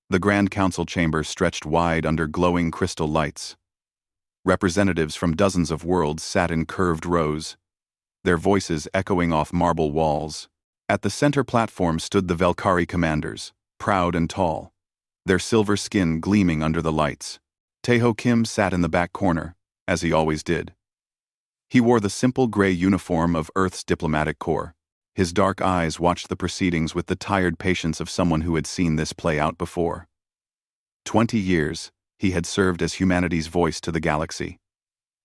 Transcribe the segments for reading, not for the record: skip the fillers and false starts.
The Grand Council chamber stretched wide under glowing crystal lights. Representatives from dozens of worlds sat in curved rows, their voices echoing off marble walls. At the center platform stood the Velkari commanders, proud and tall, their silver skin gleaming under the lights. Taeho Kim sat in the back corner, as he always did. He wore the simple gray uniform of Earth's diplomatic corps. His dark eyes watched the proceedings with the tired patience of someone who had seen this play out before. 20 years, he had served as humanity's voice to the galaxy.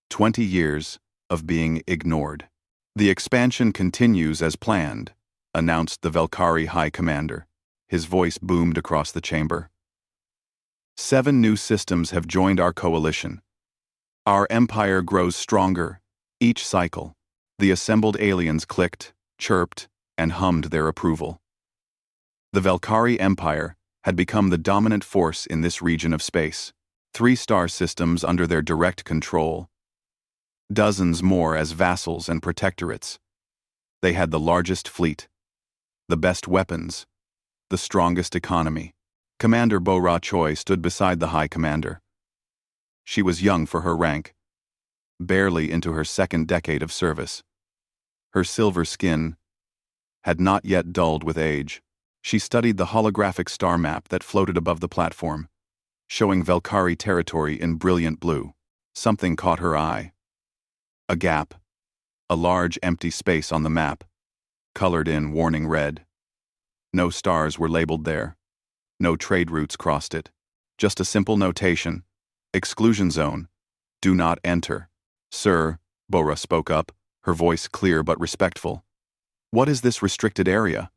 20 years of being ignored. The expansion continues as planned, announced the Velkari High Commander. His voice boomed across the chamber. 7 new systems have joined our coalition. Our empire grows stronger, each cycle. The assembled aliens clicked, chirped, and hummed their approval. The Velkari Empire had become the dominant force in this region of space. 3 star systems under their direct control. Dozens more as vassals and protectorates. They had the largest fleet, the best weapons, the strongest economy. Commander Bo-Ra Choi stood beside the High Commander. She was young for her rank, barely into her 2nd decade of service. Her silver skin had not yet dulled with age. She studied the holographic star map that floated above the platform, showing Velkari territory in brilliant blue. Something caught her eye. A gap, a large empty space on the map, colored in warning red. No stars were labeled there. No trade routes crossed it. Just a simple notation. Exclusion zone. Do not enter. Sir, Bo-Ra spoke up, her voice clear but respectful. What is this restricted area?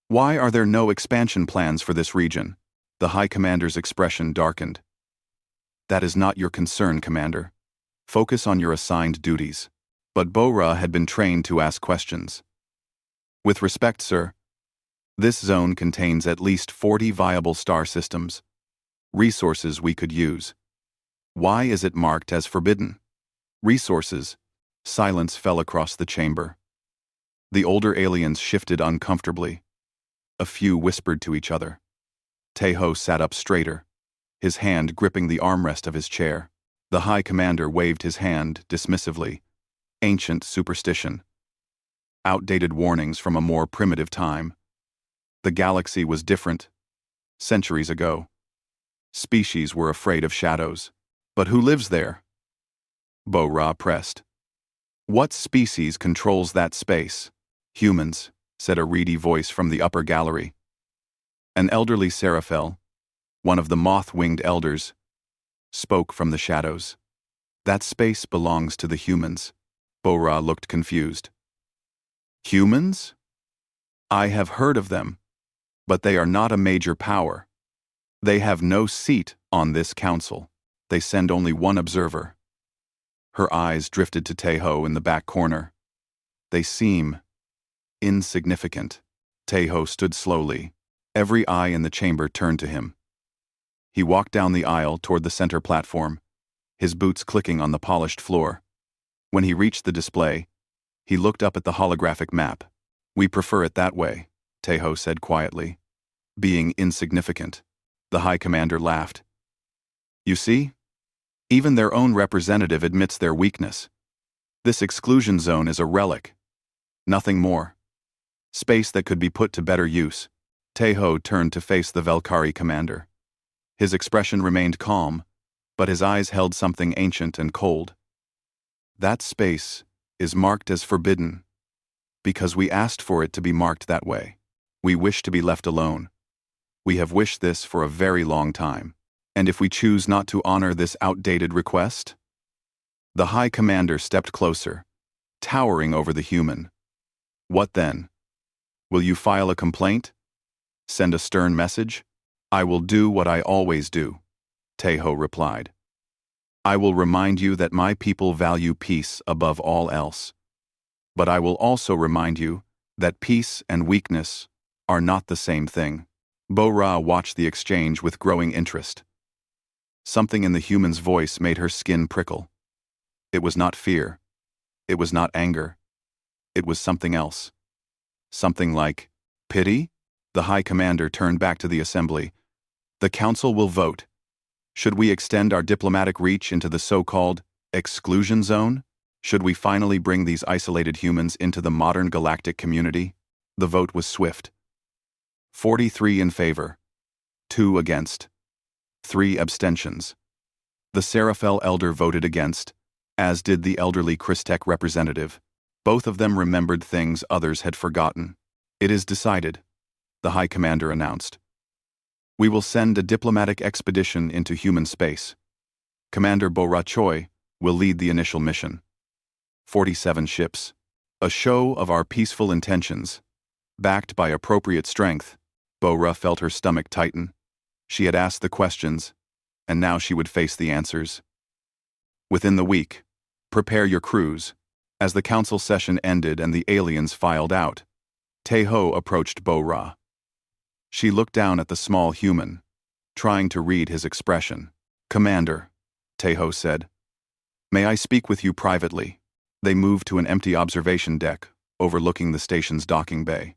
Why are there no expansion plans for this region? The High Commander's expression darkened. That is not your concern, Commander. Focus on your assigned duties. But Bo-Ra had been trained to ask questions. With respect, sir, this zone contains at least 40 viable star systems, resources we could use. Why is it marked as forbidden? Resources. Silence fell across the chamber. The older aliens shifted uncomfortably. A few whispered to each other. Taeho sat up straighter, his hand gripping the armrest of his chair. The High Commander waved his hand dismissively. Ancient superstition. Outdated warnings from a more primitive time. The galaxy was different. Centuries ago. Species were afraid of shadows. But who lives there? Bo-Ra pressed. What species controls that space? Humans, said a reedy voice from the upper gallery. An elderly Seraphel, one of the moth-winged elders, spoke from the shadows. That space belongs to the humans. Bo-Ra looked confused. Humans? I have heard of them, but they are not a major power. They have no seat on this council. They send only one observer. Her eyes drifted to Taeho in the back corner. They seem insignificant. Taeho stood slowly. Every eye in the chamber turned to him. He walked down the aisle toward the center platform, his boots clicking on the polished floor. When he reached the display, he looked up at the holographic map. We prefer it that way, Taeho said quietly. Being insignificant. The High Commander laughed. You see? Even their own representative admits their weakness. This exclusion zone is a relic. Nothing more. Space that could be put to better use. Taeho turned to face the Velkari commander. His expression remained calm, but his eyes held something ancient and cold. That space is marked as forbidden because we asked for it to be marked that way. We wish to be left alone. We have wished this for a very long time. And if we choose not to honor this outdated request? The High Commander stepped closer, towering over the human. What then? Will you file a complaint? Send a stern message? I will do what I always do, Taeho replied. I will remind you that my people value peace above all else. But I will also remind you that peace and weakness are not the same thing. Bo-Ra watched the exchange with growing interest. Something in the human's voice made her skin prickle. It was not fear. It was not anger. It was something else. Something like pity? The High Commander turned back to the assembly. The Council will vote. Should we extend our diplomatic reach into the so-called exclusion zone? Should we finally bring these isolated humans into the modern galactic community? The vote was swift. 43 in favor, 2 against, 3 abstentions. The Seraphel elder voted against, as did the elderly Christek representative. Both of them remembered things others had forgotten. It is decided, the High Commander announced. We will send a diplomatic expedition into human space. Commander Bo-Ra Choi will lead the initial mission. 47 ships. A show of our peaceful intentions. Backed by appropriate strength, Bo-Ra felt her stomach tighten. She had asked the questions, and now she would face the answers. Within the week, prepare your crews. As the council session ended and the aliens filed out, Tae-ho approached Bo-Ra. She looked down at the small human, trying to read his expression. Commander, Tae-ho said, may I speak with you privately? They moved to an empty observation deck overlooking the station's docking bay.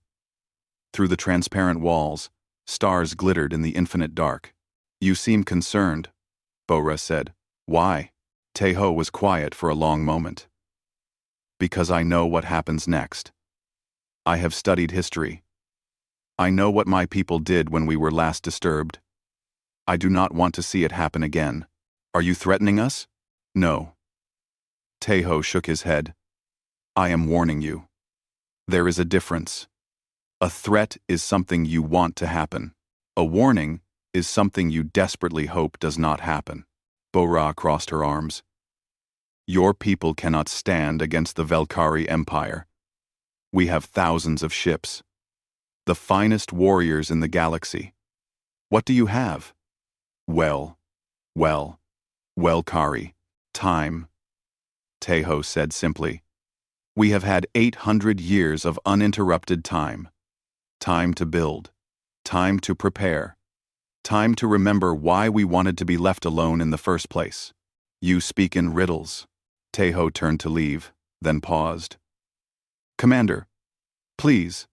Through the transparent walls, stars glittered in the infinite dark. You seem concerned, Bo-Ra said. Why? Tae-ho was quiet for a long moment. Because I know what happens next. I have studied history. I know what my people did when we were last disturbed. I do not want to see it happen again. Are you threatening us? No. Tae-ho shook his head. I am warning you. There is a difference. A threat is something you want to happen. A warning is something you desperately hope does not happen. Bo-Ra crossed her arms. Your people cannot stand against the Velkari Empire. We have thousands of ships. The finest warriors in the galaxy. What do you have? Velkari. Time. Tae-ho said simply. We have had 800 years of uninterrupted time. Time to build. Time to prepare. Time to remember why we wanted to be left alone in the first place. You speak in riddles. Tae-ho turned to leave, then paused. Commander, please.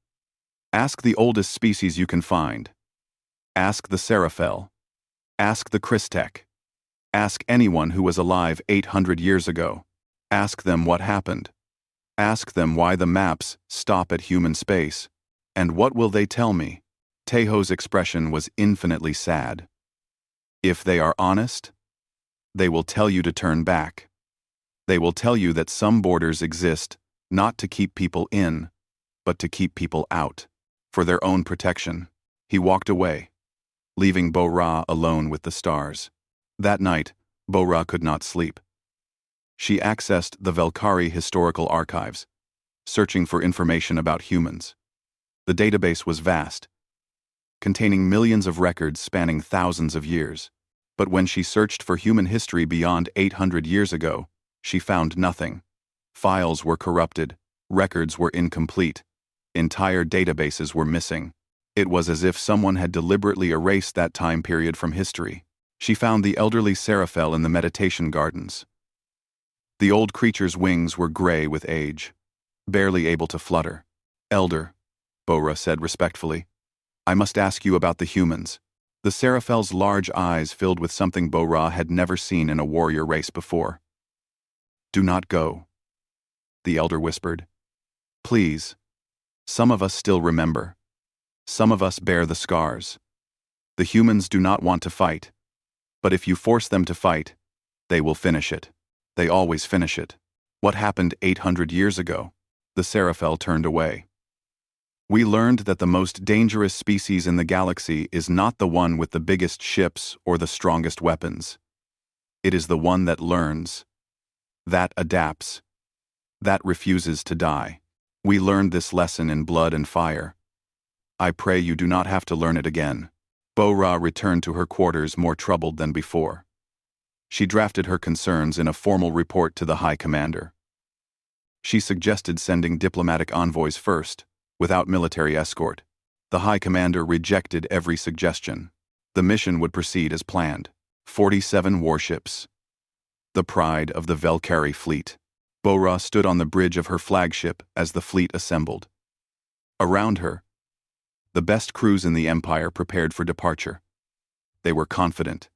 Ask the oldest species you can find. Ask the Seraphel. Ask the Christek. Ask anyone who was alive 800 years ago. Ask them what happened. Ask them why the maps stop at human space. And what will they tell me? Tae-ho's expression was infinitely sad. If they are honest, they will tell you to turn back. They will tell you that some borders exist not to keep people in, but to keep people out. For their own protection. He walked away, leaving Bo-Ra alone with the stars. That night, Bo-Ra could not sleep. She accessed the Velkari historical archives, searching for information about humans. The database was vast, containing millions of records spanning thousands of years. But when she searched for human history beyond 800 years ago, she found nothing. Files were corrupted, records were incomplete. Entire databases were missing. It was as if someone had deliberately erased that time period from history. She found the elderly Seraphel in the meditation gardens. The old creature's wings were gray with age, barely able to flutter. Elder, Bo-Ra said respectfully, I must ask you about the humans. The Seraphel's large eyes filled with something Bo-Ra had never seen in a warrior race before. Do not go, the elder whispered. Please. Some of us still remember. Some of us bear the scars. The humans do not want to fight, but if you force them to fight, they will finish it. They always finish it. What happened 800 years ago? The Seraphel turned away. We learned that the most dangerous species in the galaxy is not the one with the biggest ships or the strongest weapons. It is the one that learns, that adapts, that refuses to die. We learned this lesson in Blood and Fire. I pray you do not have to learn it again. Bo-Ra returned to her quarters more troubled than before. She drafted her concerns in a formal report to the High Commander. She suggested sending diplomatic envoys first, without military escort. The High Commander rejected every suggestion. The mission would proceed as planned. 47 warships. The pride of the Velkari fleet. Bo-Ra stood on the bridge of her flagship as the fleet assembled. Around her, the best crews in the Empire prepared for departure. They were confident.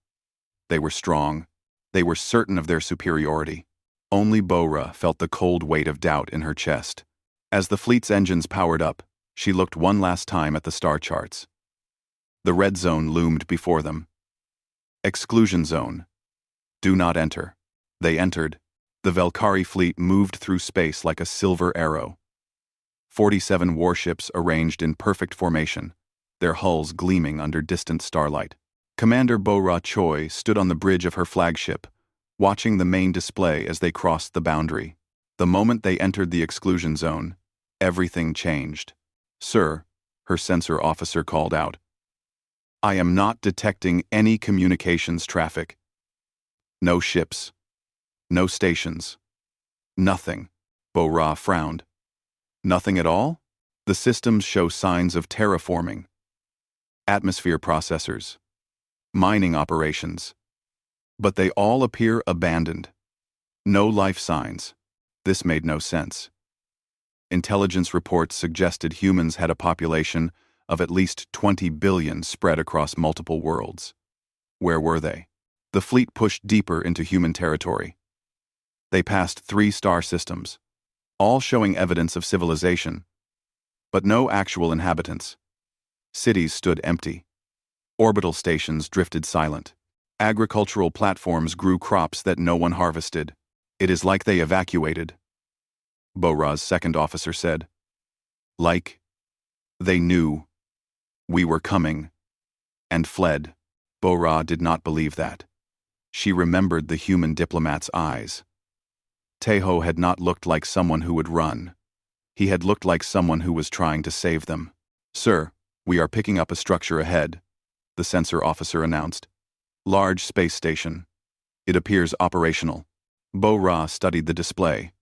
They were strong. They were certain of their superiority. Only Bo-Ra felt the cold weight of doubt in her chest. As the fleet's engines powered up, she looked one last time at the star charts. The red zone loomed before them. Exclusion zone. Do not enter. They entered. The Velkari fleet moved through space like a silver arrow. 47 warships arranged in perfect formation, their hulls gleaming under distant starlight. Commander Bo-Ra Choi stood on the bridge of her flagship, watching the main display as they crossed the boundary. The moment they entered the exclusion zone, everything changed. "Sir," her sensor officer called out, "I am not detecting any communications traffic. No ships. No stations. Nothing." Bo-Ra frowned. "Nothing at all? The systems show signs of terraforming. Atmosphere processors. Mining operations. But they all appear abandoned. No life signs." This made no sense. Intelligence reports suggested humans had a population of at least 20 billion spread across multiple worlds. Where were they? The fleet pushed deeper into human territory. They passed 3 star systems, all showing evidence of civilization, but no actual inhabitants. Cities stood empty. Orbital stations drifted silent. Agricultural platforms grew crops that no one harvested. "It is like they evacuated," Bo-Ra's second officer said. "Like they knew we were coming and fled." Bo-Ra did not believe that. She remembered the human diplomat's eyes. Teho had not looked like someone who would run. He had looked like someone who was trying to save them. "Sir, we are picking up a structure ahead," the sensor officer announced. "Large space station. It appears operational." Bo-Ra studied the display.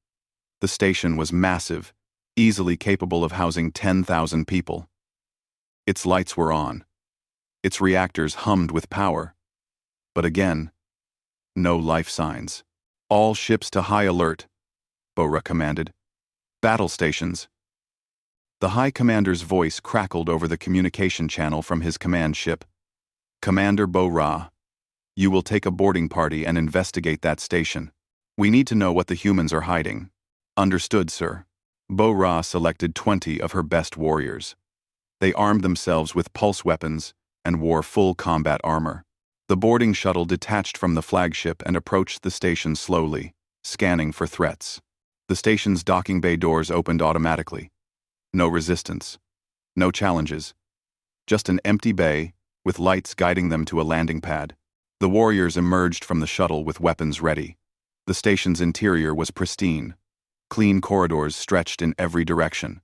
The station was massive, easily capable of housing 10,000 people. Its lights were on. Its reactors hummed with power. But again, no life signs. "All ships to high alert," Bo-Ra commanded. "Battle stations." The High Commander's voice crackled over the communication channel from his command ship. "Commander Bo-Ra, you will take a boarding party and investigate that station. We need to know what the humans are hiding." "Understood, sir." Bo-Ra selected 20 of her best warriors. They armed themselves with pulse weapons and wore full combat armor. The boarding shuttle detached from the flagship and approached the station slowly, scanning for threats. The station's docking bay doors opened automatically. No resistance. No challenges. Just an empty bay, with lights guiding them to a landing pad. The warriors emerged from the shuttle with weapons ready. The station's interior was pristine. Clean corridors stretched in every direction.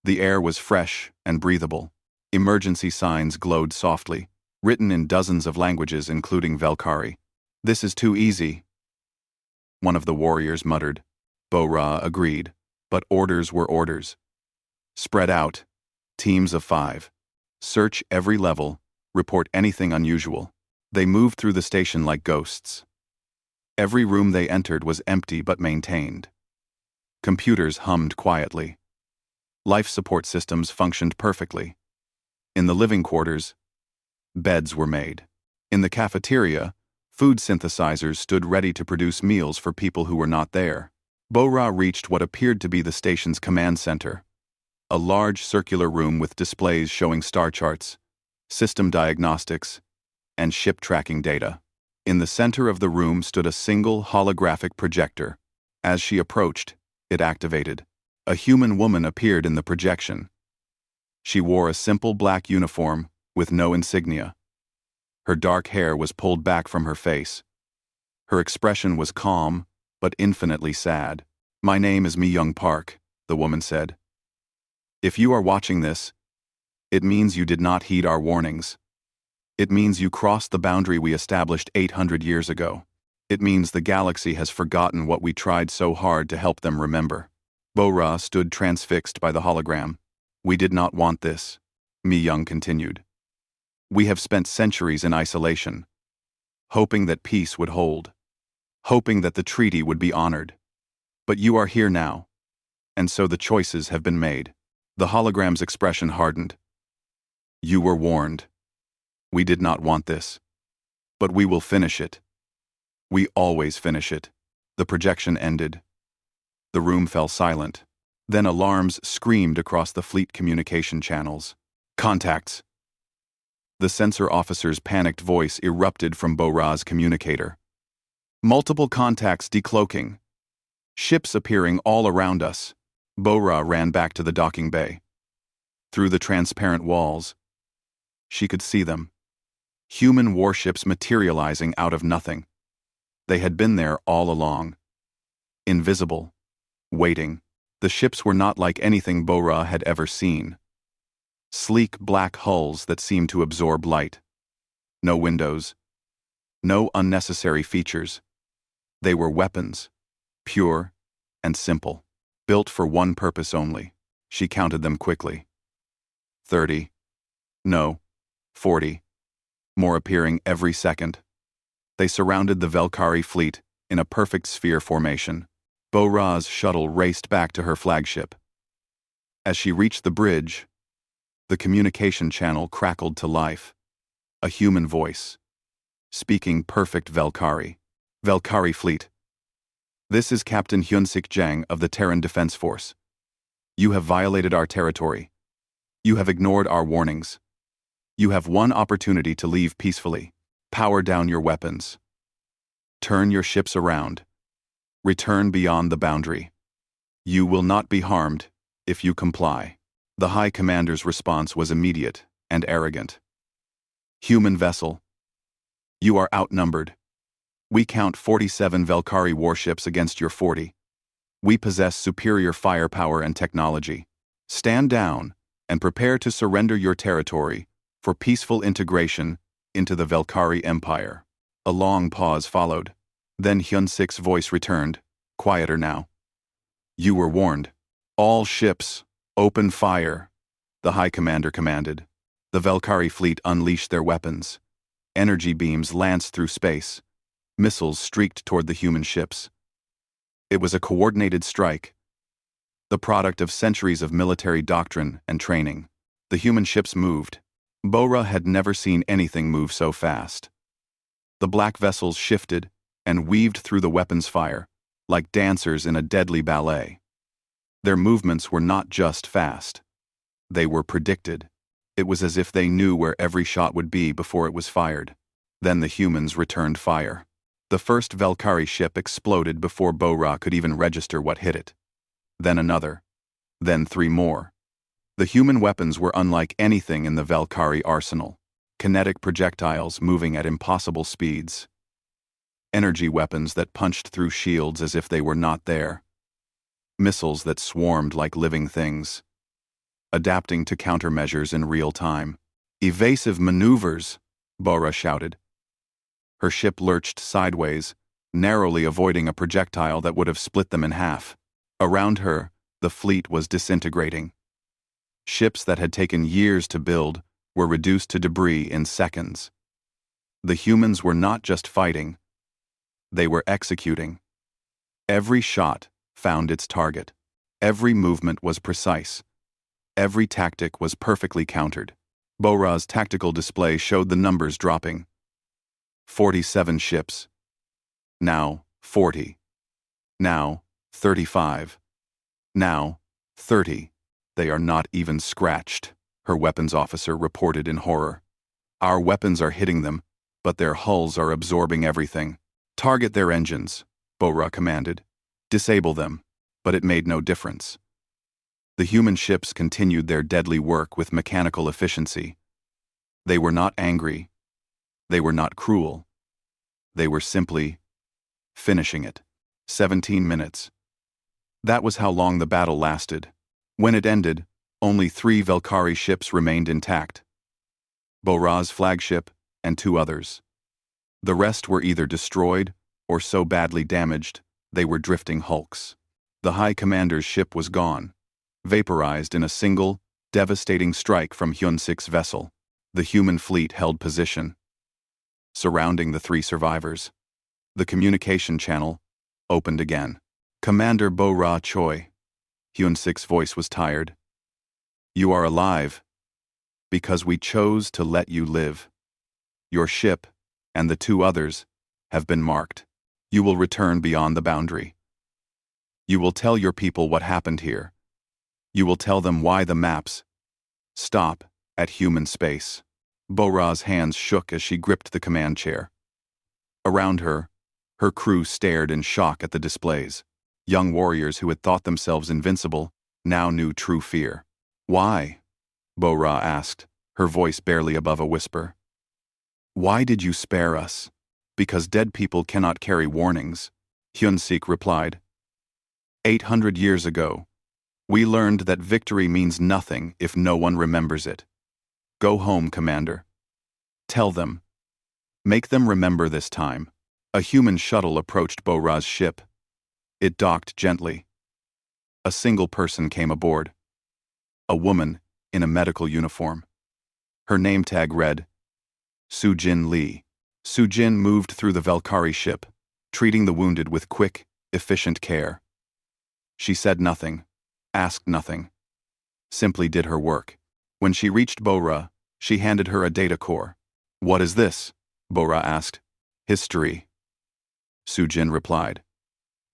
The air was fresh and breathable. Emergency signs glowed softly, written in dozens of languages including Velkari. "This is too easy," one of the warriors muttered. Bo-Ra agreed, but orders were orders. "Spread out. Teams of 5. Search every level. Report anything unusual." They moved through the station like ghosts. Every room they entered was empty but maintained. Computers hummed quietly. Life support systems functioned perfectly. In the living quarters, beds were made. In the cafeteria, food synthesizers stood ready to produce meals for people who were not there. Bo-Ra reached what appeared to be the station's command center, a large circular room with displays showing star charts, system diagnostics, and ship tracking data. In the center of the room stood a single holographic projector. As she approached, it activated. A human woman appeared in the projection. She wore a simple black uniform with no insignia. Her dark hair was pulled back from her face. Her expression was calm, but infinitely sad. "My name is Mi-Young Park," the woman said. "If you are watching this, it means you did not heed our warnings. It means you crossed the boundary we established 800 years ago. It means the galaxy has forgotten what we tried so hard to help them remember." Bo-Ra stood transfixed by the hologram. "We did not want this," Mi-Young continued. "We have spent centuries in isolation, hoping that peace would hold, hoping that the treaty would be honored. But you are here now, and so the choices have been made." The hologram's expression hardened. "You were warned. We did not want this." But we will finish it. We always finish it. The projection ended. The room fell silent. Then alarms screamed across the fleet communication channels. Contacts! The sensor officer's panicked voice erupted from Bo-Ra's communicator. Multiple contacts decloaking. Ships appearing all around us. Bo-Ra ran back to the docking bay. Through the transparent walls, she could see them. Human warships materializing out of nothing. They had been there all along. Invisible. Waiting. The ships were not like anything Bo-Ra had ever seen. Sleek black hulls that seemed to absorb light. No windows. No unnecessary features. They were weapons. Pure and simple. Built for one purpose only. She counted them quickly. 30. No. 40. More appearing every second. They surrounded the Velkari fleet in a perfect sphere formation. Bo-Ra's shuttle raced back to her flagship. As she reached the bridge, the communication channel crackled to life. A human voice. Speaking perfect Velkari. Velkari fleet. This is Captain Hyun-Sik Jang of the Terran Defense Force. You have violated our territory. You have ignored our warnings. You have one opportunity to leave peacefully. Power down your weapons. Turn your ships around. Return beyond the boundary. You will not be harmed if you comply. The High Commander's response was immediate and arrogant. Human vessel. You are outnumbered. We count 47 Velkari warships against your 40. We possess superior firepower and technology. Stand down and prepare to surrender your territory for peaceful integration into the Velkari Empire. A long pause followed. Then Hyun-Sik's voice returned, quieter now. You were warned. All ships, open fire, the High Commander commanded. The Velkari fleet unleashed their weapons. Energy beams lanced through space. Missiles streaked toward the human ships. It was a coordinated strike, the product of centuries of military doctrine and training. The human ships moved. Bo-Ra had never seen anything move so fast. The black vessels shifted and weaved through the weapons fire, like dancers in a deadly ballet. Their movements were not just fast. They were predicted. It was as if they knew where every shot would be before it was fired. Then the humans returned fire. The first Velkari ship exploded before Bo-Ra could even register what hit it. Then another. Then 3 more. The human weapons were unlike anything in the Velkari arsenal. Kinetic projectiles moving at impossible speeds. Energy weapons that punched through shields as if they were not there. Missiles that swarmed like living things. Adapting to countermeasures in real time. Evasive maneuvers, Bo-Ra shouted. Her ship lurched sideways, narrowly avoiding a projectile that would have split them in half. Around her, the fleet was disintegrating. Ships that had taken years to build were reduced to debris in seconds. The humans were not just fighting. They were executing. Every shot found its target. Every movement was precise. Every tactic was perfectly countered. Bo-Ra's tactical display showed the numbers dropping. 47 ships. Now 40. Now 35. Now 30. They are not even scratched, her weapons officer reported in horror. Our weapons are hitting them, but their hulls are absorbing everything. Target their engines, Bo-Ra commanded. Disable them, but it made no difference. The human ships continued their deadly work with mechanical efficiency. They were not angry. They were not cruel. They were simply finishing it. 17 minutes. That was how long the battle lasted. When it ended, only 3 Velkari ships remained intact. Bo-Ra's flagship and 2 others. The rest were either destroyed or so badly damaged they were drifting hulks. The High Commander's ship was gone, vaporized in a single, devastating strike from Hyun-Sik's vessel. The human fleet held position, surrounding the 3 survivors. The communication channel opened again. Commander Bo-Ra Choi. Hyun-Sik's voice was tired. You are alive because we chose to let you live. Your ship and the 2 others have been marked. You will return beyond the boundary. You will tell your people what happened here. You will tell them why the maps stop at human space. Bo-Ra's hands shook as she gripped the command chair. Around her, her crew stared in shock at the displays. Young warriors who had thought themselves invincible now knew true fear. Why? Bo-Ra asked, her voice barely above a whisper. Why did you spare us? Because dead people cannot carry warnings, Hyun-Sik replied. 800 years ago, we learned that victory means nothing if no one remembers it. Go home, Commander. Tell them. Make them remember this time. A human shuttle approached Bo-Ra's ship. It docked gently. A single person came aboard. A woman in a medical uniform. Her name tag read, Soo-Jin Lee. Soo-Jin moved through the Valkyrie ship, treating the wounded with quick, efficient care. She said nothing, asked nothing, simply did her work. When she reached Bo-Ra, she handed her a data core. What is this? Bo-Ra asked. History. Soo-Jin replied.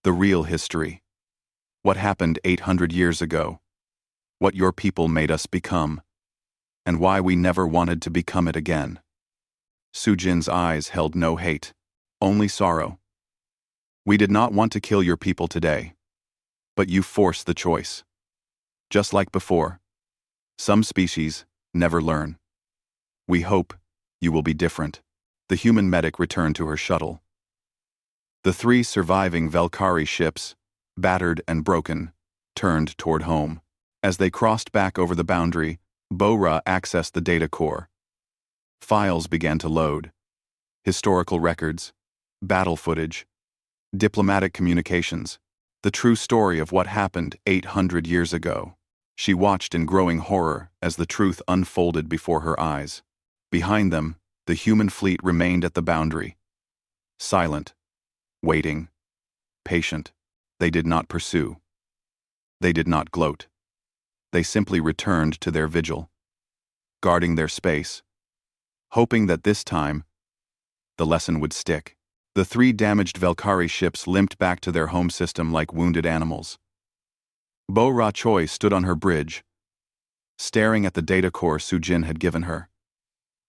The real history. What happened 800 years ago. What your people made us become. And why we never wanted to become it again. Soo-Jin's eyes held no hate, only sorrow. We did not want to kill your people today. But you forced the choice. Just like before. Some species never learn. We hope you will be different. The human medic returned to her shuttle. The 3 surviving Valkyrie ships, battered and broken, turned toward home. As they crossed back over the boundary, Bo-Ra accessed the data core. Files began to load. Historical records, battle footage, diplomatic communications, the true story of what happened 800 years ago. She watched in growing horror as the truth unfolded before her eyes. Behind them, the human fleet remained at the boundary. Silent, waiting, patient. They did not pursue. They did not gloat. They simply returned to their vigil, guarding their space, hoping that this time, the lesson would stick. The 3 damaged Valkyrie ships limped back to their home system like wounded animals. Bo-Ra Choi stood on her bridge, staring at the data core Soo-Jin had given her.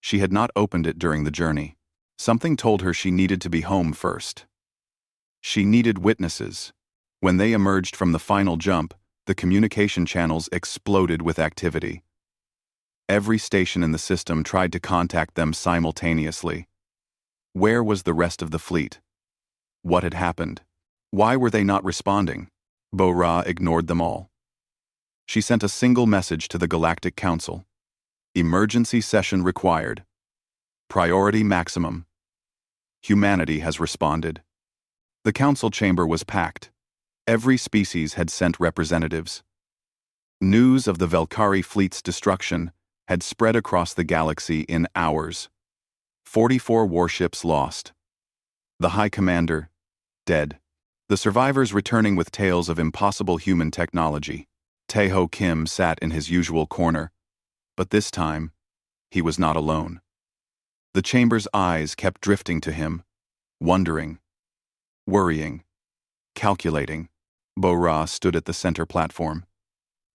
She had not opened it during the journey. Something told her she needed to be home first. She needed witnesses. When they emerged from the final jump, the communication channels exploded with activity. Every station in the system tried to contact them simultaneously. Where was the rest of the fleet? What had happened? Why were they not responding? Bo-Ra ignored them all. She sent a single message to the Galactic Council. Emergency session required. Priority maximum. Humanity has responded. The council chamber was packed. Every species had sent representatives. News of the Valkyrie fleet's destruction had spread across the galaxy in hours. 44 warships lost. The High Commander, dead. The survivors returning with tales of impossible human technology. Tae-Ho Kim sat in his usual corner, but this time, he was not alone. The chamber's eyes kept drifting to him, wondering, worrying, calculating. Bo-Ra stood at the center platform.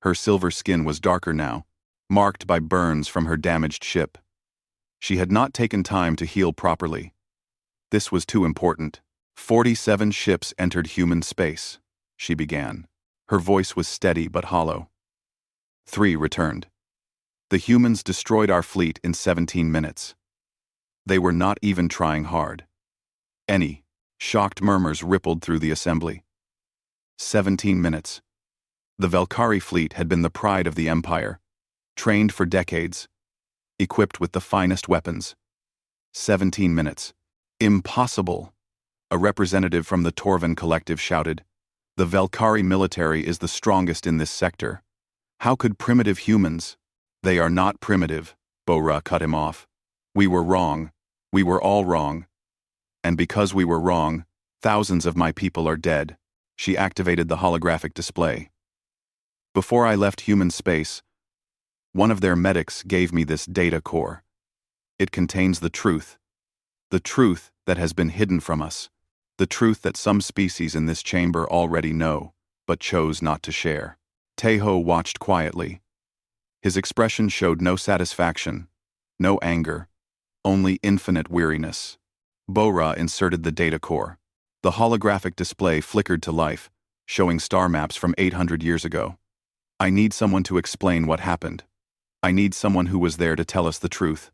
Her silver skin was darker now, marked by burns from her damaged ship. She had not taken time to heal properly. This was too important. 47 ships entered human space, she began. Her voice was steady but hollow. 3 returned. The humans destroyed our fleet in 17 minutes. They were not even trying hard. Any shocked murmurs rippled through the assembly. 17 minutes. The Valkyrie fleet had been the pride of the Empire, trained for decades, equipped with the finest weapons. 17 minutes. Impossible, a representative from the Torvan Collective shouted. The Valkyrie military is the strongest in this sector. How could primitive humans? They are not primitive, Bo-Ra cut him off. We were wrong. We were all wrong. And because we were wrong, thousands of my people are dead. She activated the holographic display. Before I left human space, one of their medics gave me this data core. It contains the truth. The truth that has been hidden from us. The truth that some species in this chamber already know, but chose not to share. Teho watched quietly. His expression showed no satisfaction, no anger, only infinite weariness. Bora inserted the data core. The holographic display flickered to life, showing star maps from 800 years ago. I need someone to explain what happened. I need someone who was there to tell us the truth.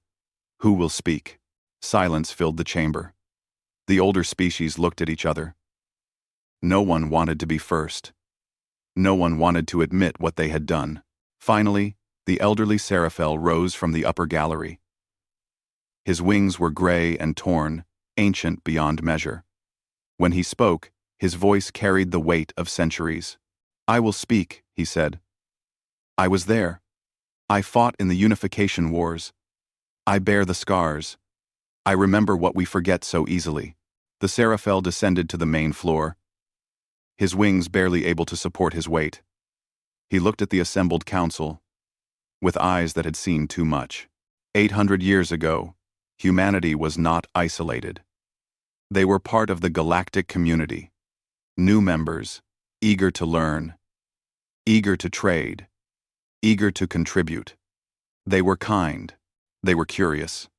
Who will speak? Silence filled the chamber. The older species looked at each other. No one wanted to be first. No one wanted to admit what they had done. Finally, the elderly Seraphel rose from the upper gallery. His wings were gray and torn, ancient beyond measure. When he spoke, his voice carried the weight of centuries. I will speak, he said. I was there. I fought in the unification wars. I bear the scars. I remember what we forget so easily. The Seraphel descended to the main floor, his wings barely able to support his weight. He looked at the assembled council, with eyes that had seen too much. 800 years ago, humanity was not isolated. They were part of the galactic community. New members, eager to learn, eager to trade, eager to contribute. They were kind. They were curious.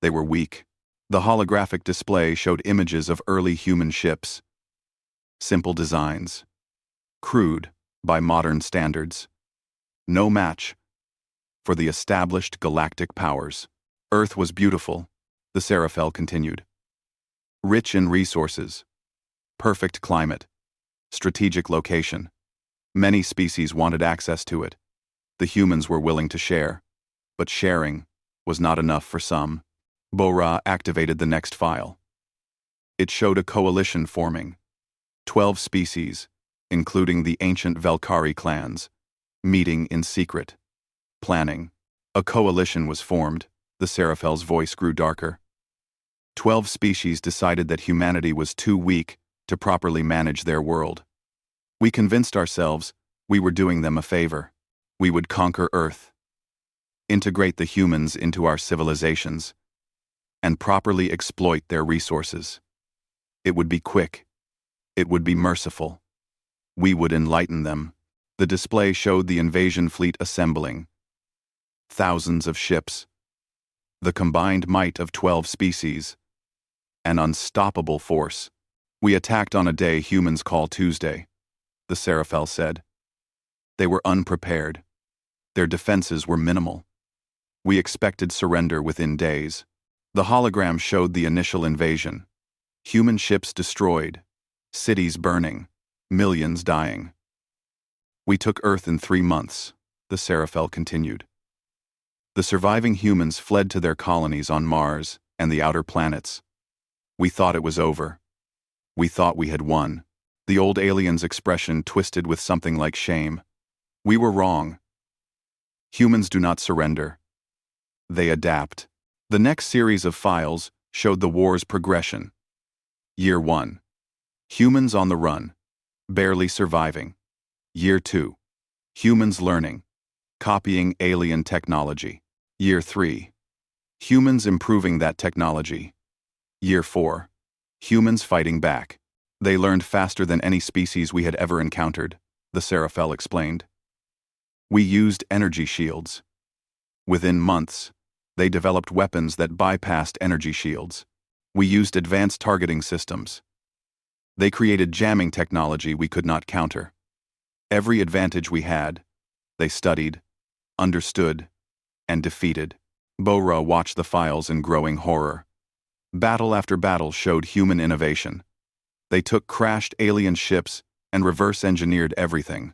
They were weak. The holographic display showed images of early human ships. Simple designs. Crude by modern standards. No match for the established galactic powers. Earth was beautiful, the Seraphel continued. Rich in resources. Perfect climate. Strategic location. Many species wanted access to it. The humans were willing to share. But sharing was not enough for some. Bora activated the next file. It showed a coalition forming. 12 species, including the ancient Velkari clans, meeting in secret. Planning. A coalition was formed. The Seraphel's voice grew darker. 12 species decided that humanity was too weak to properly manage their world. We convinced ourselves we were doing them a favor. We would conquer Earth, integrate the humans into our civilizations, and properly exploit their resources. It would be quick. It would be merciful. We would enlighten them. The display showed the invasion fleet assembling. Thousands of ships. The combined might of 12 species. An unstoppable force. We attacked on a day humans call Tuesday, the Seraphel said. They were unprepared. Their defenses were minimal. We expected surrender within days. The hologram showed the initial invasion. Human ships destroyed. Cities burning. Millions dying. We took Earth in 3 months, the Seraphel continued. The surviving humans fled to their colonies on Mars and the outer planets. We thought it was over. We thought we had won. The old alien's expression twisted with something like shame. We were wrong. Humans do not surrender. They adapt. The next series of files showed the war's progression. Year 1. Humans on the run. Barely surviving. Year 2. Humans learning. Copying alien technology. Year 3. Humans improving that technology. Year 4. Humans fighting back. They learned faster than any species we had ever encountered, the Seraphel explained. We used energy shields. Within months, they developed weapons that bypassed energy shields. We used advanced targeting systems. They created jamming technology we could not counter. Every advantage we had, they studied, understood, and defeated. Bora watched the files in growing horror. Battle after battle showed human innovation. They took crashed alien ships and reverse-engineered everything.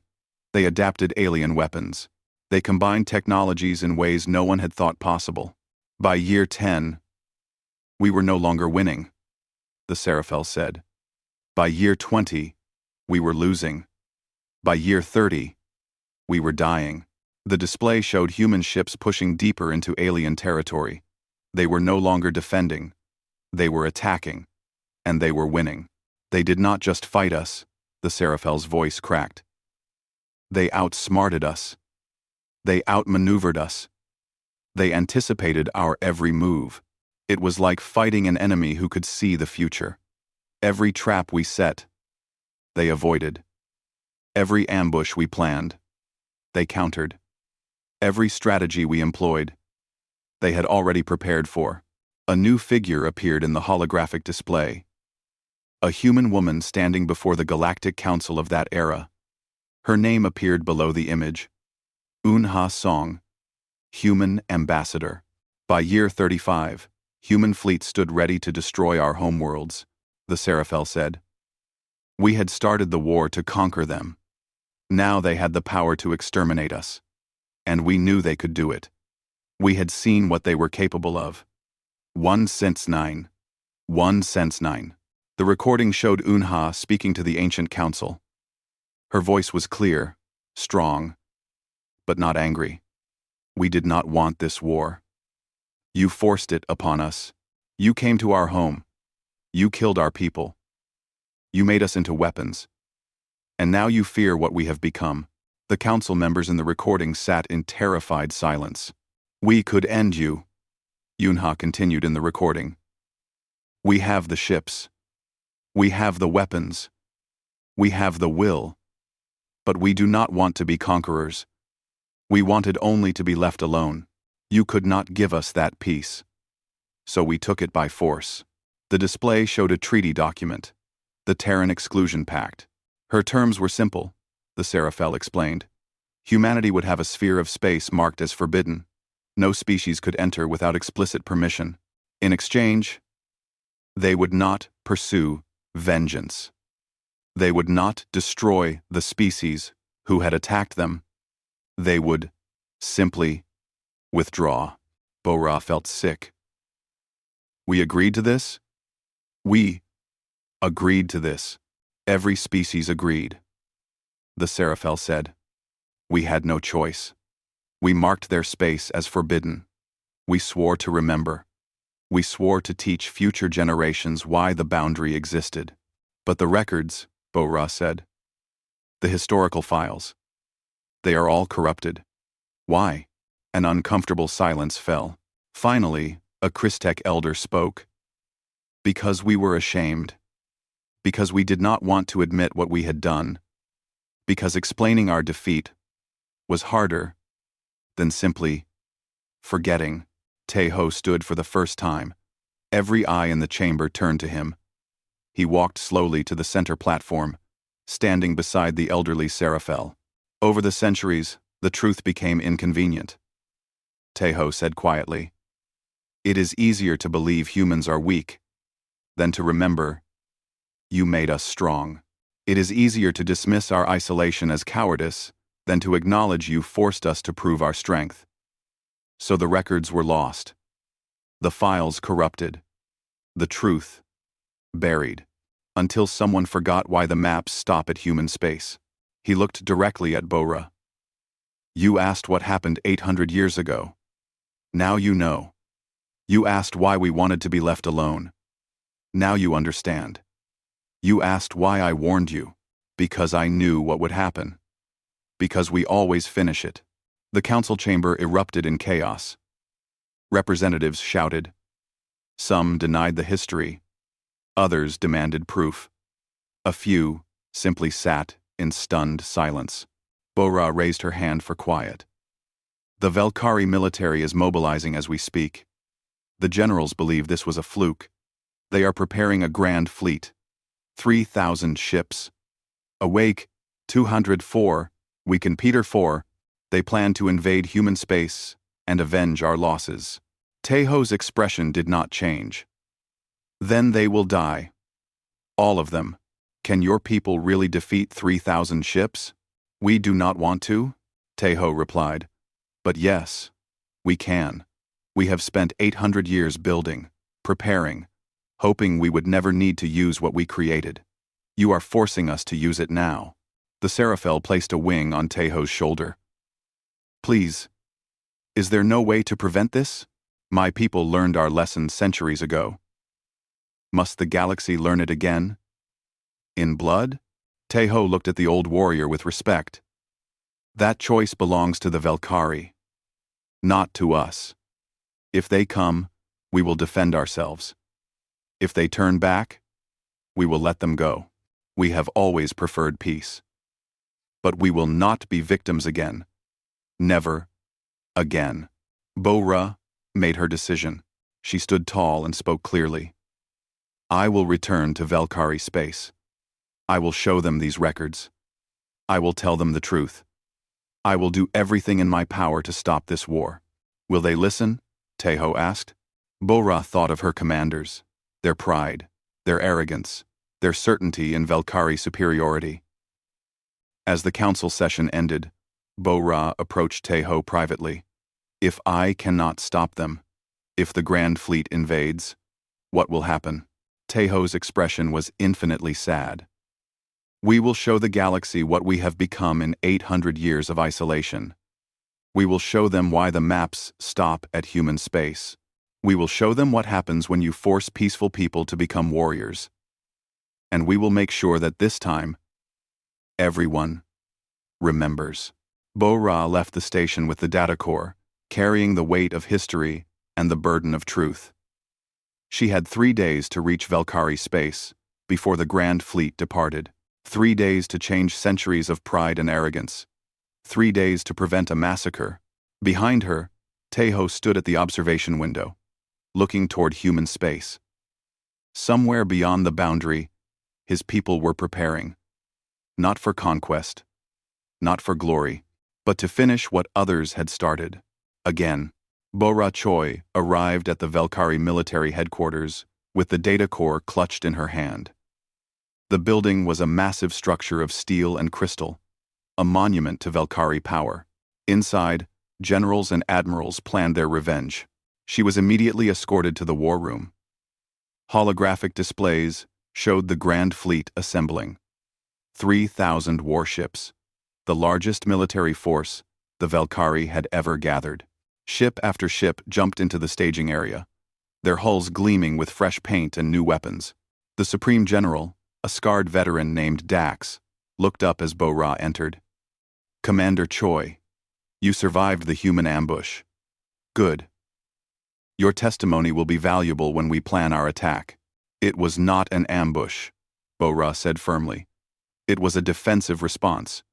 They adapted alien weapons. They combined technologies in ways no one had thought possible. By year 10, we were no longer winning, the Seraphel said. By year 20, we were losing. By year 30, we were dying. The display showed human ships pushing deeper into alien territory. They were no longer defending. They were attacking. And they were winning. They did not just fight us, the Seraphel's voice cracked. They outsmarted us. They outmaneuvered us. They anticipated our every move. It was like fighting an enemy who could see the future. Every trap we set, they avoided. Every ambush we planned, they countered. Every strategy we employed, they had already prepared for. A new figure appeared in the holographic display. A human woman standing before the Galactic Council of that era. Her name appeared below the image. Unha Song, Human Ambassador. By year 35, human fleets stood ready to destroy our homeworlds, the Seraphel said. We had started the war to conquer them. Now they had the power to exterminate us. And we knew they could do it. We had seen what they were capable of. 1 Sense 9. 1 Sense 9. The recording showed Unha speaking to the ancient council. Her voice was clear, strong, but not angry. We did not want this war. You forced it upon us. You came to our home. You killed our people. You made us into weapons. And now you fear what we have become. The council members in the recording sat in terrified silence. We could end you, Unha continued in the recording. We have the ships. We have the weapons. We have the will. But we do not want to be conquerors. We wanted only to be left alone. You could not give us that peace. So we took it by force. The display showed a treaty document, the Terran Exclusion Pact. Her terms were simple, the Seraphel explained. Humanity would have a sphere of space marked as forbidden. No species could enter without explicit permission. In exchange, they would not pursue vengeance. They would not destroy the species who had attacked them. They would simply withdraw. Bo-Ra felt sick. We agreed to this? We agreed to this. Every species agreed. The Seraphel said. We had no choice. We marked their space as forbidden. We swore to remember. We swore to teach future generations why the boundary existed. But the records, Bo-Ra said. The historical files. They are all corrupted. Why? An uncomfortable silence fell. Finally, a Christek elder spoke. Because we were ashamed. Because we did not want to admit what we had done. Because explaining our defeat was harder than simply forgetting. Teho stood for the first time. Every eye in the chamber turned to him. He walked slowly to the center platform, standing beside the elderly Seraphel. Over the centuries, the truth became inconvenient. Teho said quietly, "It is easier to believe humans are weak than to remember you made us strong. It is easier to dismiss our isolation as cowardice than to acknowledge you forced us to prove our strength." So the records were lost, the files corrupted, the truth buried, until someone forgot why the maps stop at human space. He looked directly at Bo-Ra. You asked what happened 800 years ago. Now you know. You asked why we wanted to be left alone. Now you understand. You asked why I warned you. Because I knew what would happen. Because we always finish it. The council chamber erupted in chaos. Representatives shouted. Some denied the history. Others demanded proof. A few simply sat in stunned silence. Bo-Ra raised her hand for quiet. The Velkari military is mobilizing as we speak. The generals believe this was a fluke. They are preparing a grand fleet. 3,000 ships. Awake, 204, we can Peter 4. They plan to invade human space and avenge our losses. Teho's expression did not change. Then they will die. All of them. Can your people really defeat 3,000 ships? We do not want to, Teho replied. But yes, we can. We have spent 800 years building, preparing, hoping we would never need to use what we created. You are forcing us to use it now. The Seraphel placed a wing on Teho's shoulder. Please, is there no way to prevent this? My people learned our lesson centuries ago. Must the galaxy learn it again? In blood? Teho looked at the old warrior with respect. That choice belongs to the Velkari, not to us. If they come, We will defend ourselves. If they turn back, we will let them go. We have always preferred peace. But we will not be victims again. Never again. Bo-Ra made her decision. She stood tall and spoke clearly. I will return to Valkyrie space. I will show them these records. I will tell them the truth. I will do everything in my power to stop this war. Will they listen? Teho asked. Bo-Ra thought of her commanders, their pride, their arrogance, their certainty in Valkyrie superiority. As the council session ended, Bo-Ra approached Teho privately. If I cannot stop them, if the Grand Fleet invades, what will happen? Teho's expression was infinitely sad. We will show the galaxy what we have become in 800 years of isolation. We will show them why the maps stop at human space. We will show them what happens when you force peaceful people to become warriors. And we will make sure that this time, everyone remembers. Bo-Ra left the station with the data core, carrying the weight of history and the burden of truth. She had 3 days to reach Valkyrie space before the Grand Fleet departed. 3 days to change centuries of pride and arrogance. 3 days to prevent a massacre. Behind her, Teho stood at the observation window, looking toward human space. Somewhere beyond the boundary, his people were preparing. Not for conquest, not for glory, but to finish what others had started. Again, Bo-Ra Choi arrived at the Valkyrie military headquarters with the data core clutched in her hand. The building was a massive structure of steel and crystal, a monument to Valkyrie power. Inside, generals and admirals planned their revenge. She was immediately escorted to the war room. Holographic displays showed the Grand Fleet assembling. 3,000 warships, the largest military force the Valkyrie had ever gathered. Ship after ship jumped into the staging area, their hulls gleaming with fresh paint and new weapons. The Supreme General, a scarred veteran named Dax, looked up as Bo-Ra entered. Commander Choi, you survived the human ambush. Good. Your testimony will be valuable when we plan our attack. It was not an ambush, Bo-Ra said firmly. It was a defensive response.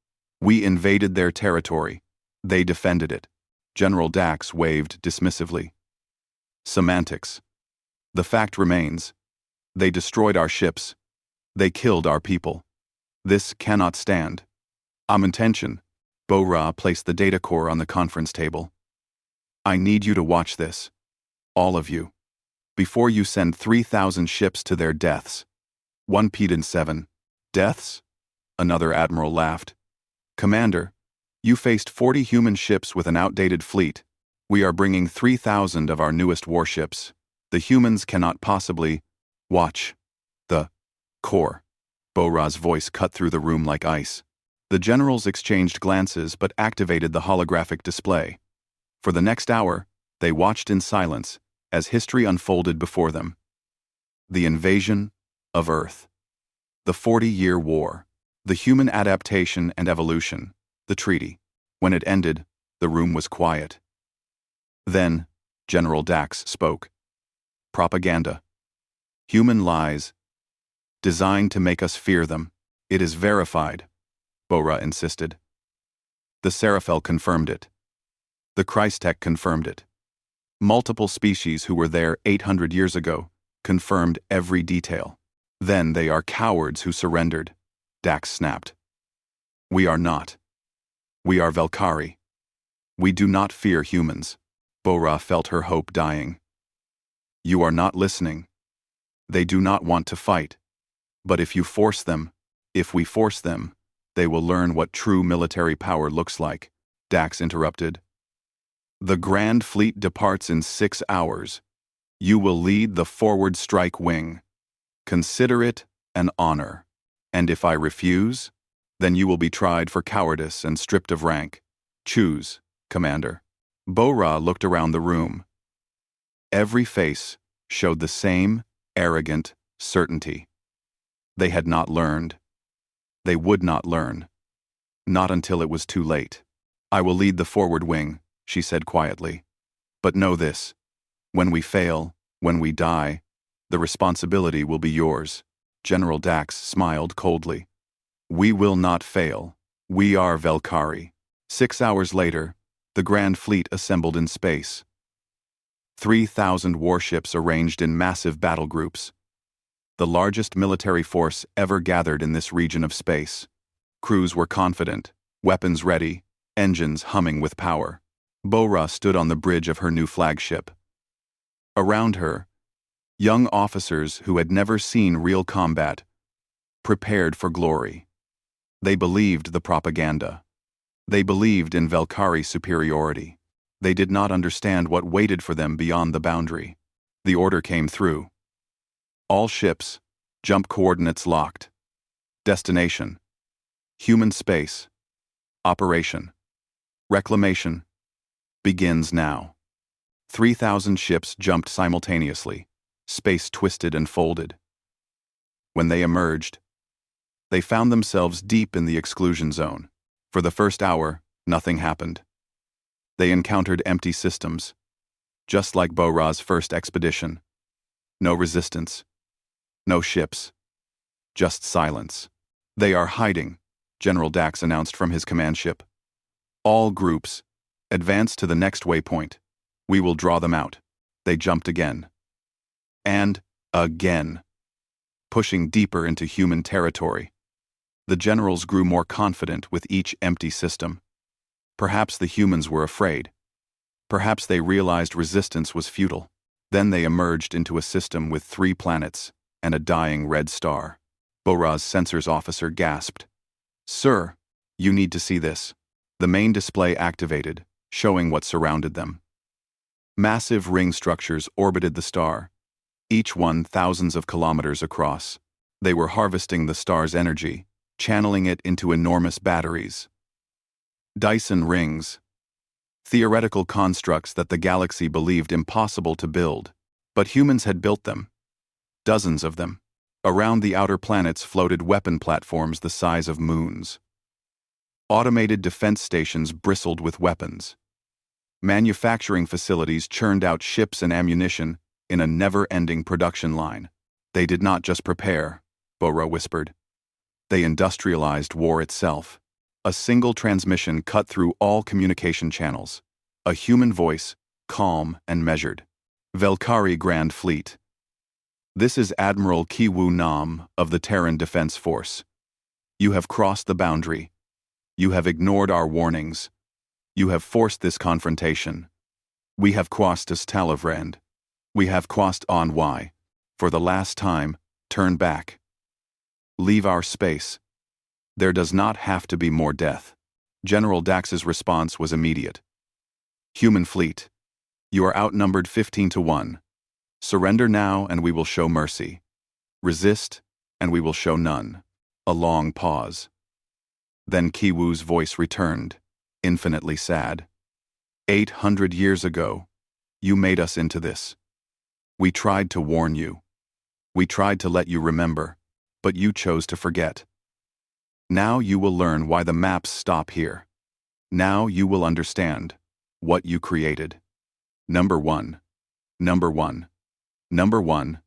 We invaded their territory. They defended it. General Dax waved dismissively. Semantics. The fact remains. They destroyed our ships. They killed our people. This cannot stand. Intention. Bo-Ra placed the data core on the conference table. I need you to watch this. All of you. Before you send 3,000 ships to their deaths. 1 Peden 7. Deaths? Another admiral laughed. Commander, you faced 40 human ships with an outdated fleet. We are bringing 3,000 of our newest warships. The humans cannot possibly watch the core. Bo-Ra's voice cut through the room like ice. The generals exchanged glances but activated the holographic display. For the next hour, they watched in silence as history unfolded before them. The invasion of Earth. The 40-year war. The human adaptation and evolution. The treaty. When it ended, the room was quiet. Then, General Dax spoke. Propaganda. Human lies. Designed to make us fear them. It is verified, Bo-Ra insisted. The Seraphel confirmed it. The Christek confirmed it. Multiple species who were there 800 years ago confirmed every detail. Then they are cowards who surrendered, Dax snapped. We are not. We are Valkyrie. We do not fear humans. Bo-Ra felt her hope dying. You are not listening. They do not want to fight. But if you force them, if we force them, they will learn what true military power looks like, Dax interrupted. The Grand Fleet departs in 6 hours. You will lead the forward strike wing. Consider it an honor. And if I refuse, then you will be tried for cowardice and stripped of rank. Choose, Commander. Bo-Ra looked around the room. Every face showed the same arrogant certainty. They had not learned. They would not learn. Not until it was too late. I will lead the forward wing, she said quietly. But know this. When we fail, When we die, the responsibility will be yours. General Dax smiled coldly. We will not fail. We are Velkari. 6 hours later, the Grand Fleet assembled in space. 3,000 warships arranged in massive battle groups. The largest military force ever gathered in this region of space. Crews were confident, weapons ready, engines humming with power. Bora stood on the bridge of her new flagship. Around her, young officers who had never seen real combat prepared for glory. They believed the propaganda. They believed in Velkari's superiority. They did not understand what waited for them beyond the boundary. The order came through. All ships, jump coordinates locked. Destination: human space. Operation: reclamation begins now. 3,000 ships jumped simultaneously. Space twisted and folded. When they emerged, they found themselves deep in the exclusion zone. For the first hour, nothing happened. They encountered empty systems, just like Bora's first expedition. No resistance, no ships, just silence. They are hiding, General Dax announced from his command ship. All groups, advance to the next waypoint. We will draw them out. They jumped again. And again, pushing deeper into human territory. The generals grew more confident with each empty system. Perhaps the humans were afraid. Perhaps they realized resistance was futile. Then they emerged into a system with 3 planets and a dying red star. Bora's sensors officer gasped. Sir, you need to see this. The main display activated, showing what surrounded them. Massive ring structures orbited the star, each one thousands of kilometers across. They were harvesting the star's energy, channeling it into enormous batteries. Dyson rings, theoretical constructs that the galaxy believed impossible to build, but humans had built them. Dozens of them. Around the outer planets floated weapon platforms the size of moons. Automated defense stations bristled with weapons. Manufacturing facilities churned out ships and ammunition in a never-ending production line. They did not just prepare, Bora whispered. They industrialized war itself. A single transmission cut through all communication channels. A human voice, calm and measured. Velkari Grand Fleet. This is Admiral Kiwu Nam of the Terran Defense Force. You have crossed the boundary. You have ignored our warnings. You have forced this confrontation. We have crossed Talavrand. We have crossed on Y. For the last time, turn back. Leave our space. There does not have to be more death. General Dax's response was immediate. Human fleet, you are outnumbered 15-1. Surrender now and we will show mercy. Resist and we will show none. A long pause. Then Kiwu's voice returned, infinitely sad. 800 years ago, you made us into this. We tried to warn you. We tried to let you remember, but you chose to forget. Now you will learn why the maps stop here. Now you will understand what you created. Number 1. Number 1. Number 1.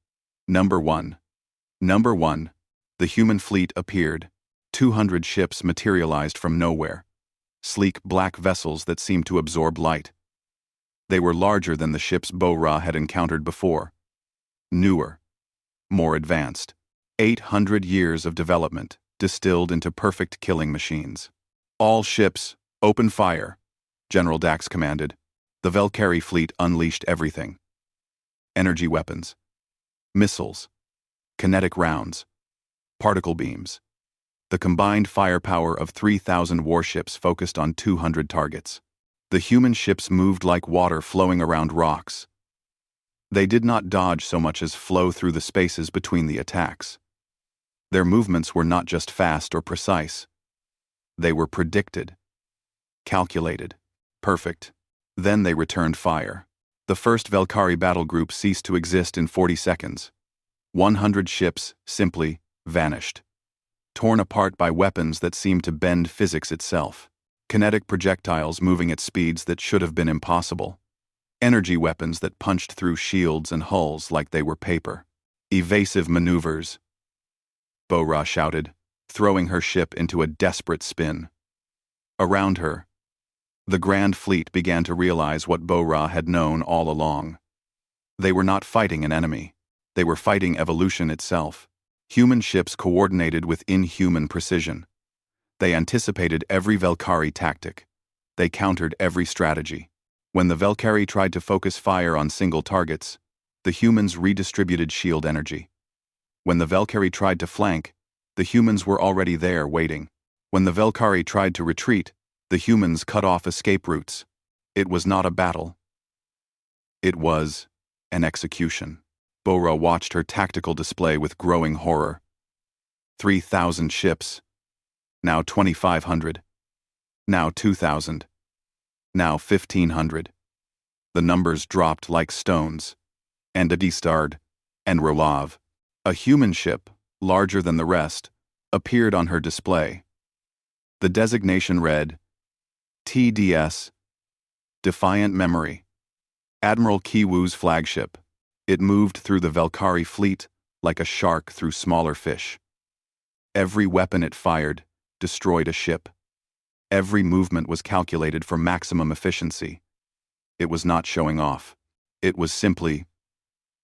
Number 1. Number 1. The human fleet appeared. 200 ships materialized from nowhere. Sleek black vessels that seemed to absorb light. They were larger than the ships Bora had encountered before. Newer. More advanced. 800 years of development, distilled into perfect killing machines. All ships, open fire, General Dax commanded. The Velkari fleet unleashed everything. Energy weapons, missiles, kinetic rounds, particle beams. The combined firepower of 3,000 warships focused on 200 targets. The human ships moved like water flowing around rocks. They did not dodge so much as flow through the spaces between the attacks. Their movements were not just fast or precise. They were predicted, calculated, perfect. Then they returned fire. The first Velkari battle group ceased to exist in 40 seconds. 100 ships simply vanished. Torn apart by weapons that seemed to bend physics itself. Kinetic projectiles moving at speeds that should have been impossible. Energy weapons that punched through shields and hulls like they were paper. Evasive maneuvers, Bo-Ra shouted, throwing her ship into a desperate spin. Around her, the Grand Fleet began to realize what Bo-Ra had known all along. They were not fighting an enemy. They were fighting evolution itself. Human ships coordinated with inhuman precision. They anticipated every Velkari tactic. They countered every strategy. When the Velkari tried to focus fire on single targets, the humans redistributed shield energy. When the Velkari tried to flank, the humans were already there waiting. When the Velkari tried to retreat, the humans cut off escape routes. It was not a battle. It was an execution. Bo-Ra watched her tactical display with growing horror. 3,000 ships. Now 2,500. Now 2,000. Now 1,500. The numbers dropped like stones. And Adistard, and Rolav, a human ship, larger than the rest, appeared on her display. The designation read, TDS, Defiant Memory, Admiral Kiwu's flagship. It moved through the Velkari fleet like a shark through smaller fish. Every weapon it fired destroyed a ship. Every movement was calculated for maximum efficiency. It was not showing off. It was simply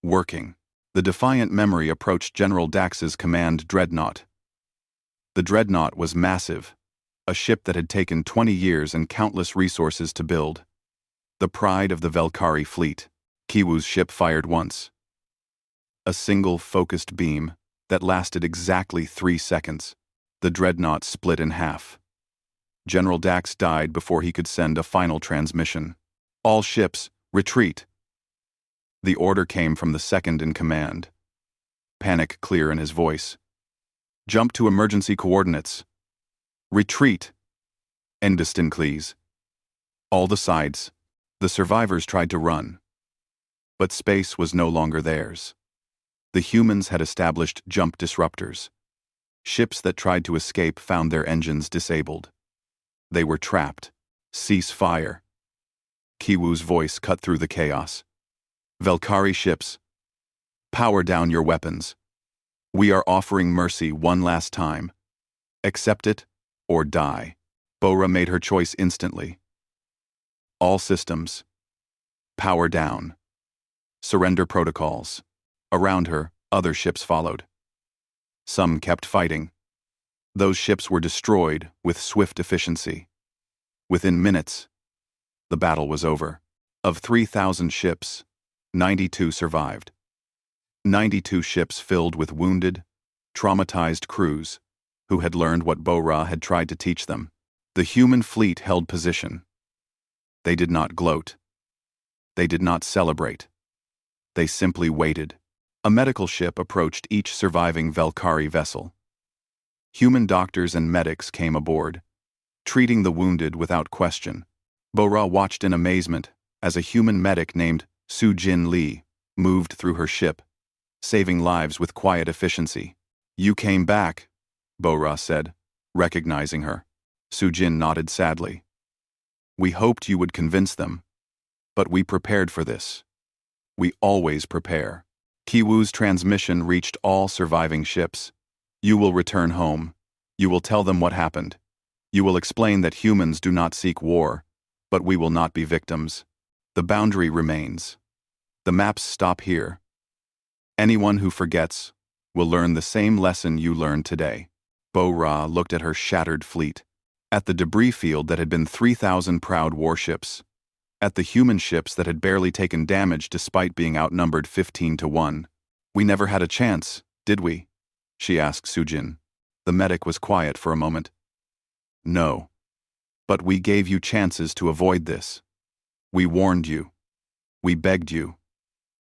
working. The Defiant Memory approached General Dax's command dreadnought. The dreadnought was massive, a ship that had taken 20 years and countless resources to build. The pride of the Velkari fleet. Kiwu's ship fired once. A single focused beam that lasted exactly 3 seconds. The dreadnought split in half. General Dax died before he could send a final transmission. All ships, retreat. The order came from the second in command. Panic clear in his voice. Jump to emergency coordinates. Retreat. Endistincles. All the sides. The survivors tried to run. But space was no longer theirs. The humans had established jump disruptors. Ships that tried to escape found their engines disabled. They were trapped. Cease fire. Kiwu's voice cut through the chaos. Velkari ships, power down your weapons. We are offering mercy one last time. Accept it or die. Bo-Ra made her choice instantly. All systems, power down. Surrender protocols. Around her, other ships followed. Some kept fighting. Those ships were destroyed with swift efficiency. Within minutes, the battle was over. Of 3,000 ships, 92 survived. 92 ships filled with wounded, traumatized crews who had learned what Bo-Ra had tried to teach them. The human fleet held position. They did not gloat. They did not celebrate. They simply waited. A medical ship approached each surviving Velkari vessel. Human doctors and medics came aboard, treating the wounded without question. Bo-Ra watched in amazement as a human medic named Su-Jin Lee moved through her ship, saving lives with quiet efficiency. You came back, Bo-Ra said, recognizing her. Su-Jin nodded sadly. We hoped you would convince them, but we prepared for this. We always prepare. Kiwu's transmission reached all surviving ships. You will return home. You will tell them what happened. You will explain that humans do not seek war, but we will not be victims. The boundary remains. The maps stop here. Anyone who forgets will learn the same lesson you learned today. Bo-Ra looked at her shattered fleet, at the debris field that had been 3,000 proud warships, at the human ships that had barely taken damage despite being outnumbered 15-1. We never had a chance, did we? She asked Su-Jin. The medic was quiet for a moment. No. But we gave you chances to avoid this. We warned you. We begged you.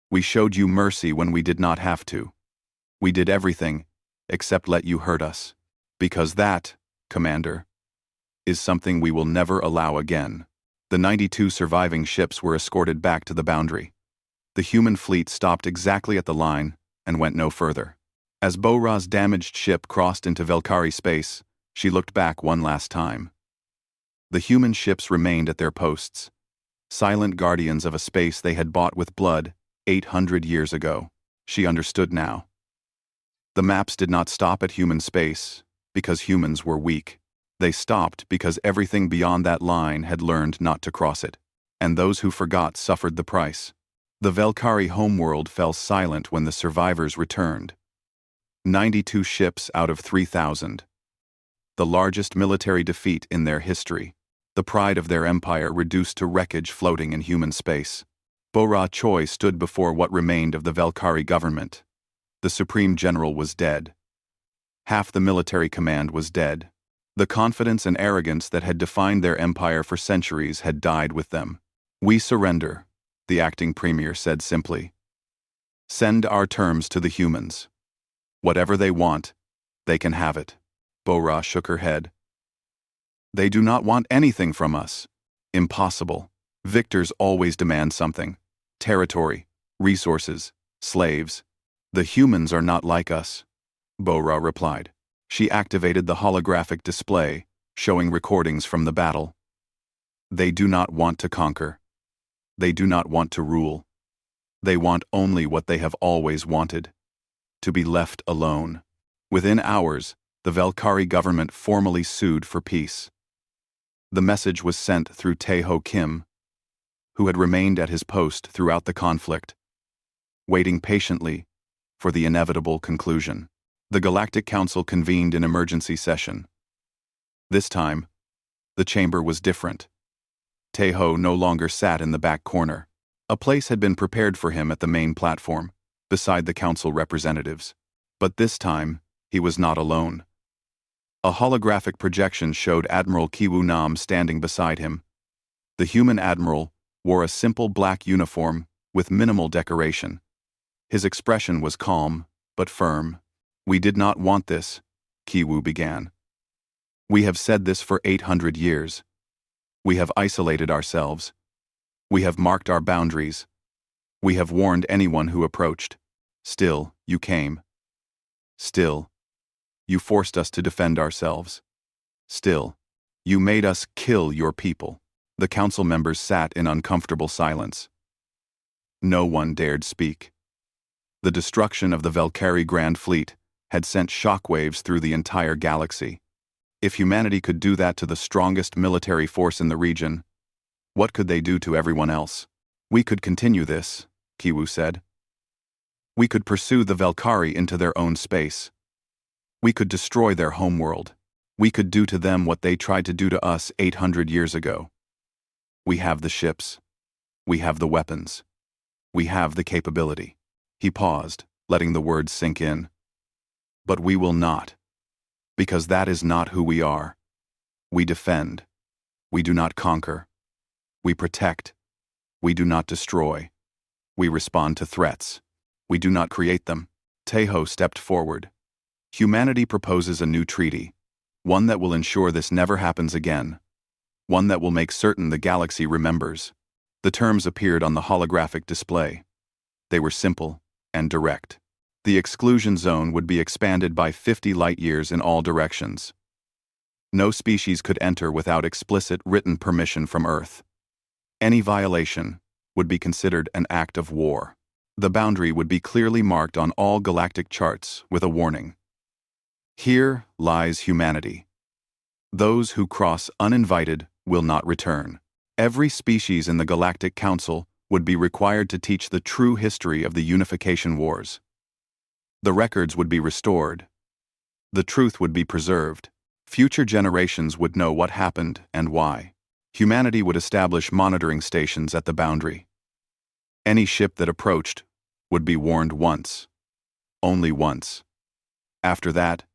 We showed you mercy when we did not have to. We did everything except let you hurt us. Because that, Commander, is something we will never allow again. The 92 surviving ships were escorted back to the boundary. The human fleet stopped exactly at the line and went no further. As Bo-Ra's damaged ship crossed into Velkari space, she looked back one last time. The human ships remained at their posts, Silent guardians of a space they had bought with blood 800 years ago. She understood now. The maps did not stop at human space because humans were weak. They stopped because everything beyond that line had learned not to cross it. And those who forgot suffered the price. The Velkari homeworld fell silent when the survivors returned. 92 ships out of 3,000. The largest military defeat in their history. The pride of their empire reduced to wreckage floating in human space. Bo-Ra Choi stood before what remained of the Velkari government. The Supreme General was dead. Half the military command was dead. The confidence and arrogance that had defined their empire for centuries had died with them. "We surrender," the acting premier said simply. "Send our terms to the humans. Whatever they want, they can have it." Bo-Ra shook her head. "They do not want anything from us. Impossible. Victors always demand something. Territory, resources, slaves. The humans are not like us," Bo-Ra replied. She activated the holographic display, showing recordings from the battle. "They do not want to conquer. They do not want to rule. They want only what they have always wanted: to be left alone." Within hours, the Velkari government formally sued for peace. The message was sent through Tae-ho Kim, who had remained at his post throughout the conflict, waiting patiently for the inevitable conclusion. The Galactic Council convened an emergency session. This time, the chamber was different. Tae-ho no longer sat in the back corner. A place had been prepared for him at the main platform, beside the council representatives. But this time, he was not alone. A holographic projection showed Admiral Kiwoo-nam standing beside him. The human admiral wore a simple black uniform with minimal decoration. His expression was calm, but firm. "We did not want this," Kiwoo began. "We have said this for 800 years. We have isolated ourselves. We have marked our boundaries. We have warned anyone who approached. Still, you came. Still, you forced us to defend ourselves. Still, you made us kill your people." The council members sat in uncomfortable silence. No one dared speak. The destruction of the Velkari Grand Fleet had sent shockwaves through the entire galaxy. If humanity could do that to the strongest military force in the region, what could they do to everyone else? "We could continue this," Kiwoo said. "We could pursue the Velkari into their own space. We could destroy their homeworld. We could do to them what they tried to do to us 800 years ago. We have the ships. We have the weapons. We have the capability." He paused, letting the words sink in. "But we will not. Because that is not who we are. We defend. We do not conquer. We protect. We do not destroy. We respond to threats. We do not create them." Tae-ho stepped forward. "Humanity proposes a new treaty, one that will ensure this never happens again, one that will make certain the galaxy remembers." The terms appeared on the holographic display. They were simple and direct. The exclusion zone would be expanded by 50 light-years in all directions. No species could enter without explicit written permission from Earth. Any violation would be considered an act of war. The boundary would be clearly marked on all galactic charts with a warning. "Here lies humanity. Those who cross uninvited will not return." Every species in the Galactic Council would be required to teach the true history of the Unification Wars. The records would be restored. The truth would be preserved. Future generations would know what happened and why. Humanity would establish monitoring stations at the boundary. Any ship that approached would be warned once. Only once. After that,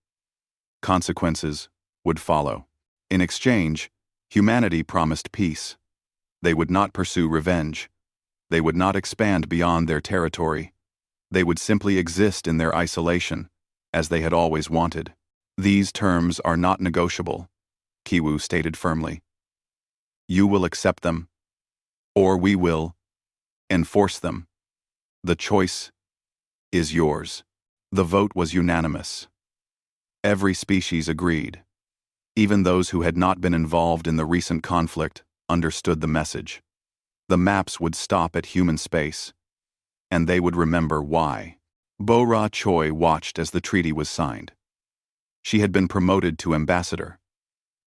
consequences would follow. In exchange, humanity promised peace. They would not pursue revenge. They would not expand beyond their territory. They would simply exist in their isolation, as they had always wanted. "These terms are not negotiable," Kiwoo stated firmly. "You will accept them, or we will enforce them. The choice is yours." The vote was unanimous. Every species agreed. Even those who had not been involved in the recent conflict understood the message. The maps would stop at human space, and they would remember why. Bo-Ra Choi watched as the treaty was signed. She had been promoted to ambassador,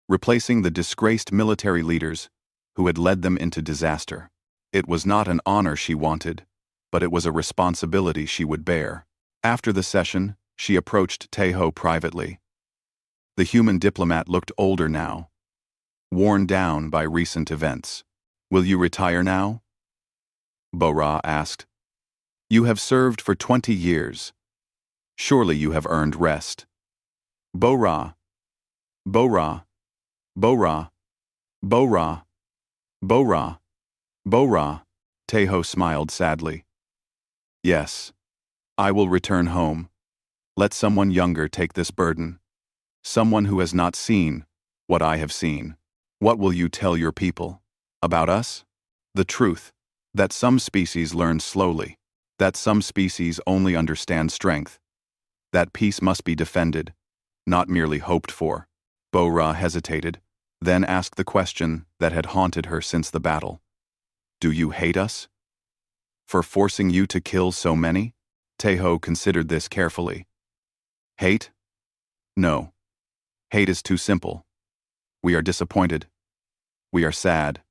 replacing the disgraced military leaders who had led them into disaster. It was not an honor she wanted, but it was a responsibility she would bear. After the session, she approached Taeho privately. The human diplomat looked older now, worn down by recent events. "Will you retire now?" Bo-Ra asked. "You have served for 20 years. Surely you have earned rest." Bo-Ra, Bo-Ra, Bo-Ra, Bo-Ra, Bo-Ra, Bo-Ra, Taeho smiled sadly. "Yes, I will return home. Let someone younger take this burden. Someone who has not seen what I have seen." "What will you tell your people? About us?" "The truth, that some species learn slowly, that some species only understand strength, that peace must be defended, not merely hoped for." Bo-Ra hesitated, then asked the question that had haunted her since the battle. "Do you hate us? For forcing you to kill so many?" Taeho considered this carefully. "Hate? No. Hate is too simple. We are disappointed. We are sad.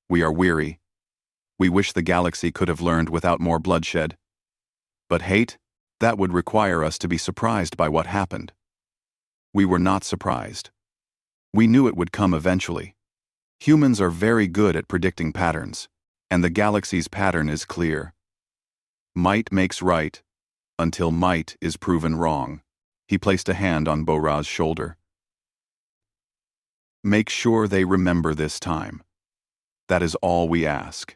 We are weary. We wish the galaxy could have learned without more bloodshed. But hate? That would require us to be surprised by what happened. We were not surprised. We knew it would come eventually. Humans are very good at predicting patterns, and the galaxy's pattern is clear. Might makes right, until might is proven wrong." He placed a hand on Bo-Ra's shoulder. "Make sure they remember this time. That is all we ask.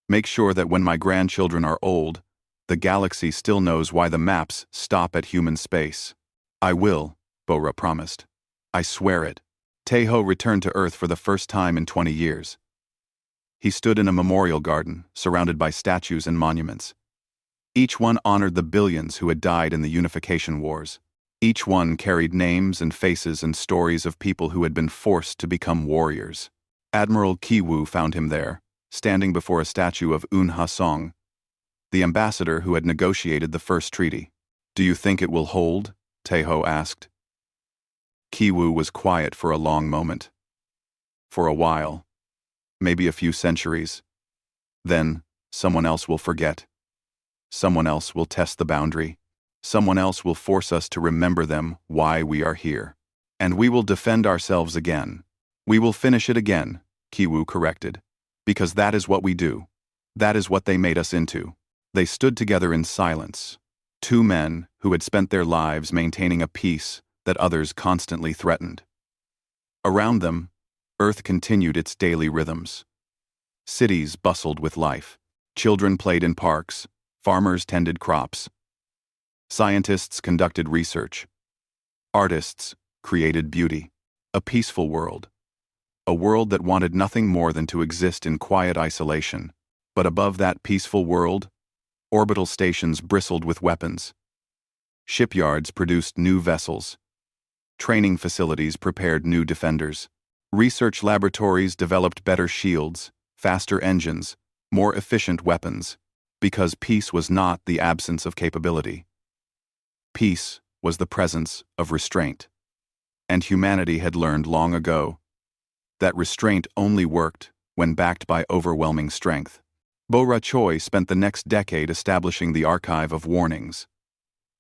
Make sure that when my grandchildren are old, the galaxy still knows why the maps stop at human space." "I will," Bo-Ra promised. "I swear it." Taeho returned to Earth for the first time in 20 years. He stood in a memorial garden, surrounded by statues and monuments. Each one honored the billions who had died in the unification wars. Each one carried names and faces and stories of people who had been forced to become warriors. Admiral Ki-woo found him there, standing before a statue of Un Ha-song, the ambassador who had negotiated the first treaty. "Do you think it will hold?" Taeho asked. Ki-woo was quiet for a long moment. "For a while. Maybe a few centuries. Then, someone else will forget. Someone else will test the boundary. Someone else will force us to remember them why we are here. And we will defend ourselves again. We will finish it again," Ki-woo corrected. "Because that is what we do. That is what they made us into." They stood together in silence. Two men who had spent their lives maintaining a peace that others constantly threatened. Around them, Earth continued its daily rhythms. Cities bustled with life. Children played in parks. Farmers tended crops. Scientists conducted research. Artists created beauty. A peaceful world. A world that wanted nothing more than to exist in quiet isolation. But above that peaceful world, orbital stations bristled with weapons. Shipyards produced new vessels. Training facilities prepared new defenders. Research laboratories developed better shields, faster engines, more efficient weapons. Because peace was not the absence of capability. Peace was the presence of restraint. And humanity had learned long ago that restraint only worked when backed by overwhelming strength. Bo-Ra Choi spent the next decade establishing the Archive of Warnings.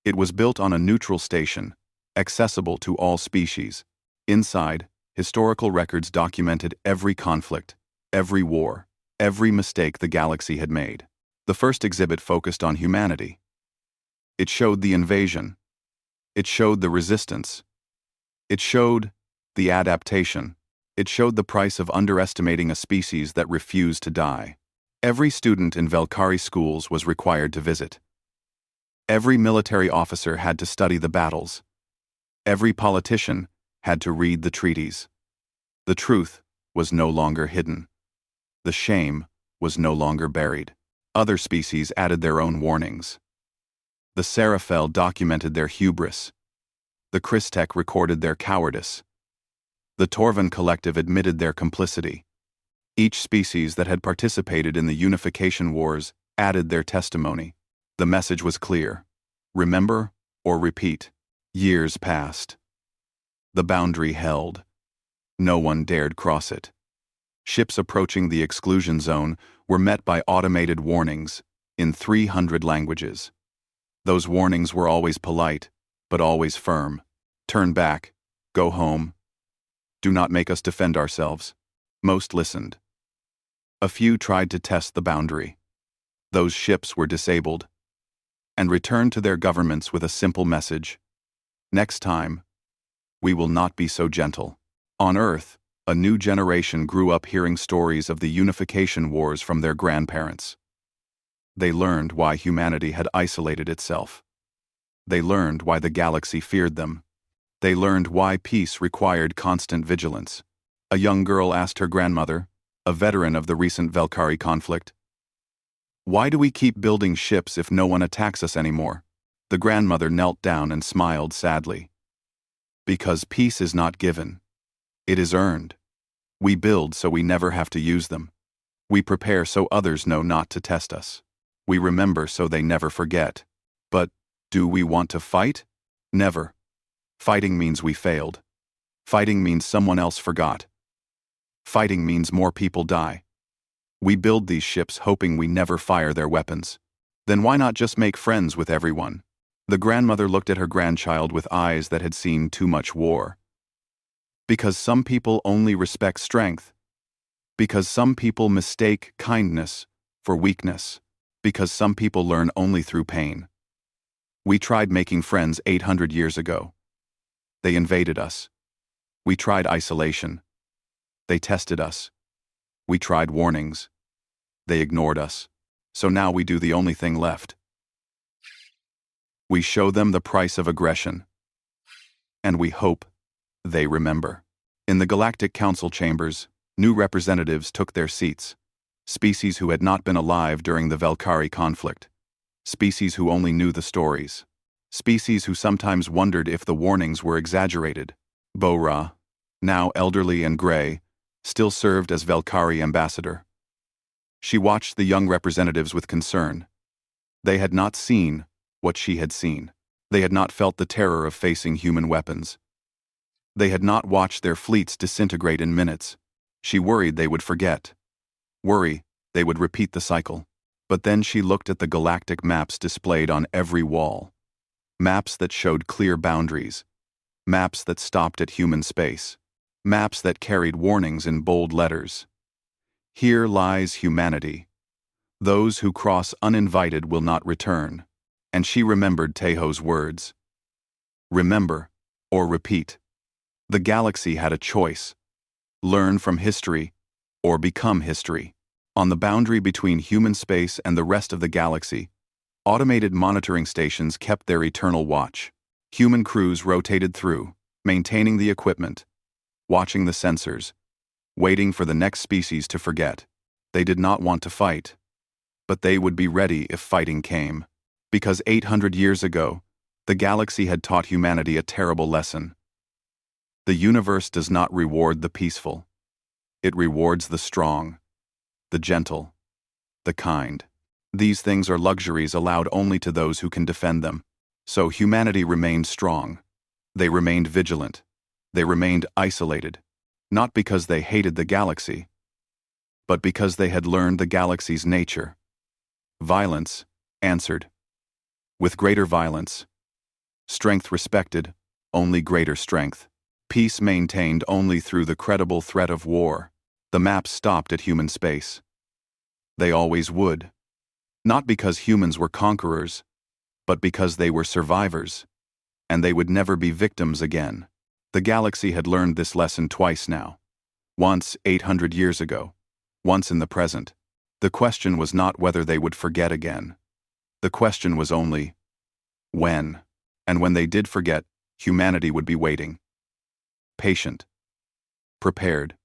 It was built on a neutral station, accessible to all species. Inside, historical records documented every conflict, every war, every mistake the galaxy had made. The first exhibit focused on humanity. It showed the invasion. It showed the resistance. It showed the adaptation. It showed the price of underestimating a species that refused to die. Every student in Velkari schools was required to visit. Every military officer had to study the battles. Every politician had to read the treaties. The truth was no longer hidden. The shame was no longer buried. Other species added their own warnings. The Seraphel documented their hubris. The Christek recorded their cowardice. The Torvan Collective admitted their complicity. Each species that had participated in the unification wars added their testimony. The message was clear. Remember or repeat. Years passed. The boundary held. No one dared cross it. Ships approaching the exclusion zone were met by automated warnings in 300 languages. Those warnings were always polite, but always firm. Turn back. Go home. Do not make us defend ourselves. Most listened. A few tried to test the boundary. Those ships were disabled and returned to their governments with a simple message. Next time, we will not be so gentle. On Earth, a new generation grew up hearing stories of the unification wars from their grandparents. They learned why humanity had isolated itself. They learned why the galaxy feared them. They learned why peace required constant vigilance. A young girl asked her grandmother, a veteran of the recent Valkyrie conflict, "Why do we keep building ships if no one attacks us anymore?" The grandmother knelt down and smiled sadly. "Because peace is not given. It is earned. We build so we never have to use them. We prepare so others know not to test us. We remember so they never forget. But, do we want to fight? Never. Fighting means we failed. Fighting means someone else forgot. Fighting means more people die. We build these ships hoping we never fire their weapons. Then why not just make friends with everyone?" The grandmother looked at her grandchild with eyes that had seen too much war. "Because some people only respect strength. Because some people mistake kindness for weakness. Because some people learn only through pain. We tried making friends 800 years ago. They invaded us. We tried isolation. They tested us. We tried warnings. They ignored us. So now we do the only thing left. We show them the price of aggression. And we hope they remember." In the Galactic Council chambers, new representatives took their seats. Species who had not been alive during the Valkyrie conflict. Species who only knew the stories. Species who sometimes wondered if the warnings were exaggerated. Bo-Ra, now elderly and gray, still served as Valkyrie ambassador. She watched the young representatives with concern. They had not seen what she had seen. They had not felt the terror of facing human weapons. They had not watched their fleets disintegrate in minutes. She worried they would forget. Worry they would repeat the cycle. But then she looked at the galactic maps displayed on every wall. Maps that showed clear boundaries. Maps that stopped at human space. Maps that carried warnings in bold letters. Here lies humanity. Those who cross uninvited will not return. And she remembered Tejo's words. Remember or repeat. The galaxy had a choice. Learn from history or become history. On the boundary between human space and the rest of the galaxy, automated monitoring stations kept their eternal watch. Human crews rotated through, maintaining the equipment, watching the sensors, waiting for the next species to forget. They did not want to fight, but they would be ready if fighting came. Because 800 years ago, the galaxy had taught humanity a terrible lesson. The universe does not reward the peaceful. It rewards the strong, the gentle, the kind. These things are luxuries allowed only to those who can defend them. So humanity remained strong. They remained vigilant. They remained isolated, not because they hated the galaxy, but because they had learned the galaxy's nature. Violence answered. With greater violence. Strength respected, only greater strength. Peace maintained only through the credible threat of war. The maps stopped at human space. They always would. Not because humans were conquerors, but because they were survivors, and they would never be victims again. The galaxy had learned this lesson twice now. Once 800 years ago, once in the present. The question was not whether they would forget again. The question was only when. And when they did forget, humanity would be waiting. Patient. Prepared.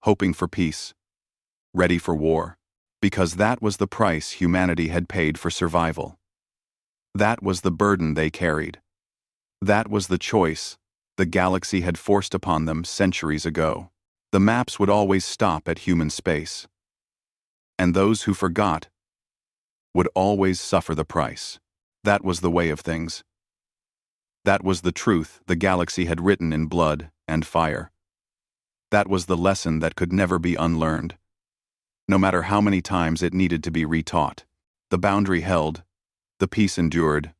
Hoping for peace. Ready for war. Because that was the price humanity had paid for survival. That was the burden they carried. That was the choice the galaxy had forced upon them centuries ago. The maps would always stop at human space. And those who forgot would always suffer the price. That was the way of things. That was the truth the galaxy had written in blood and fire. That was the lesson that could never be unlearned, no matter how many times it needed to be retaught. The boundary held, the peace endured,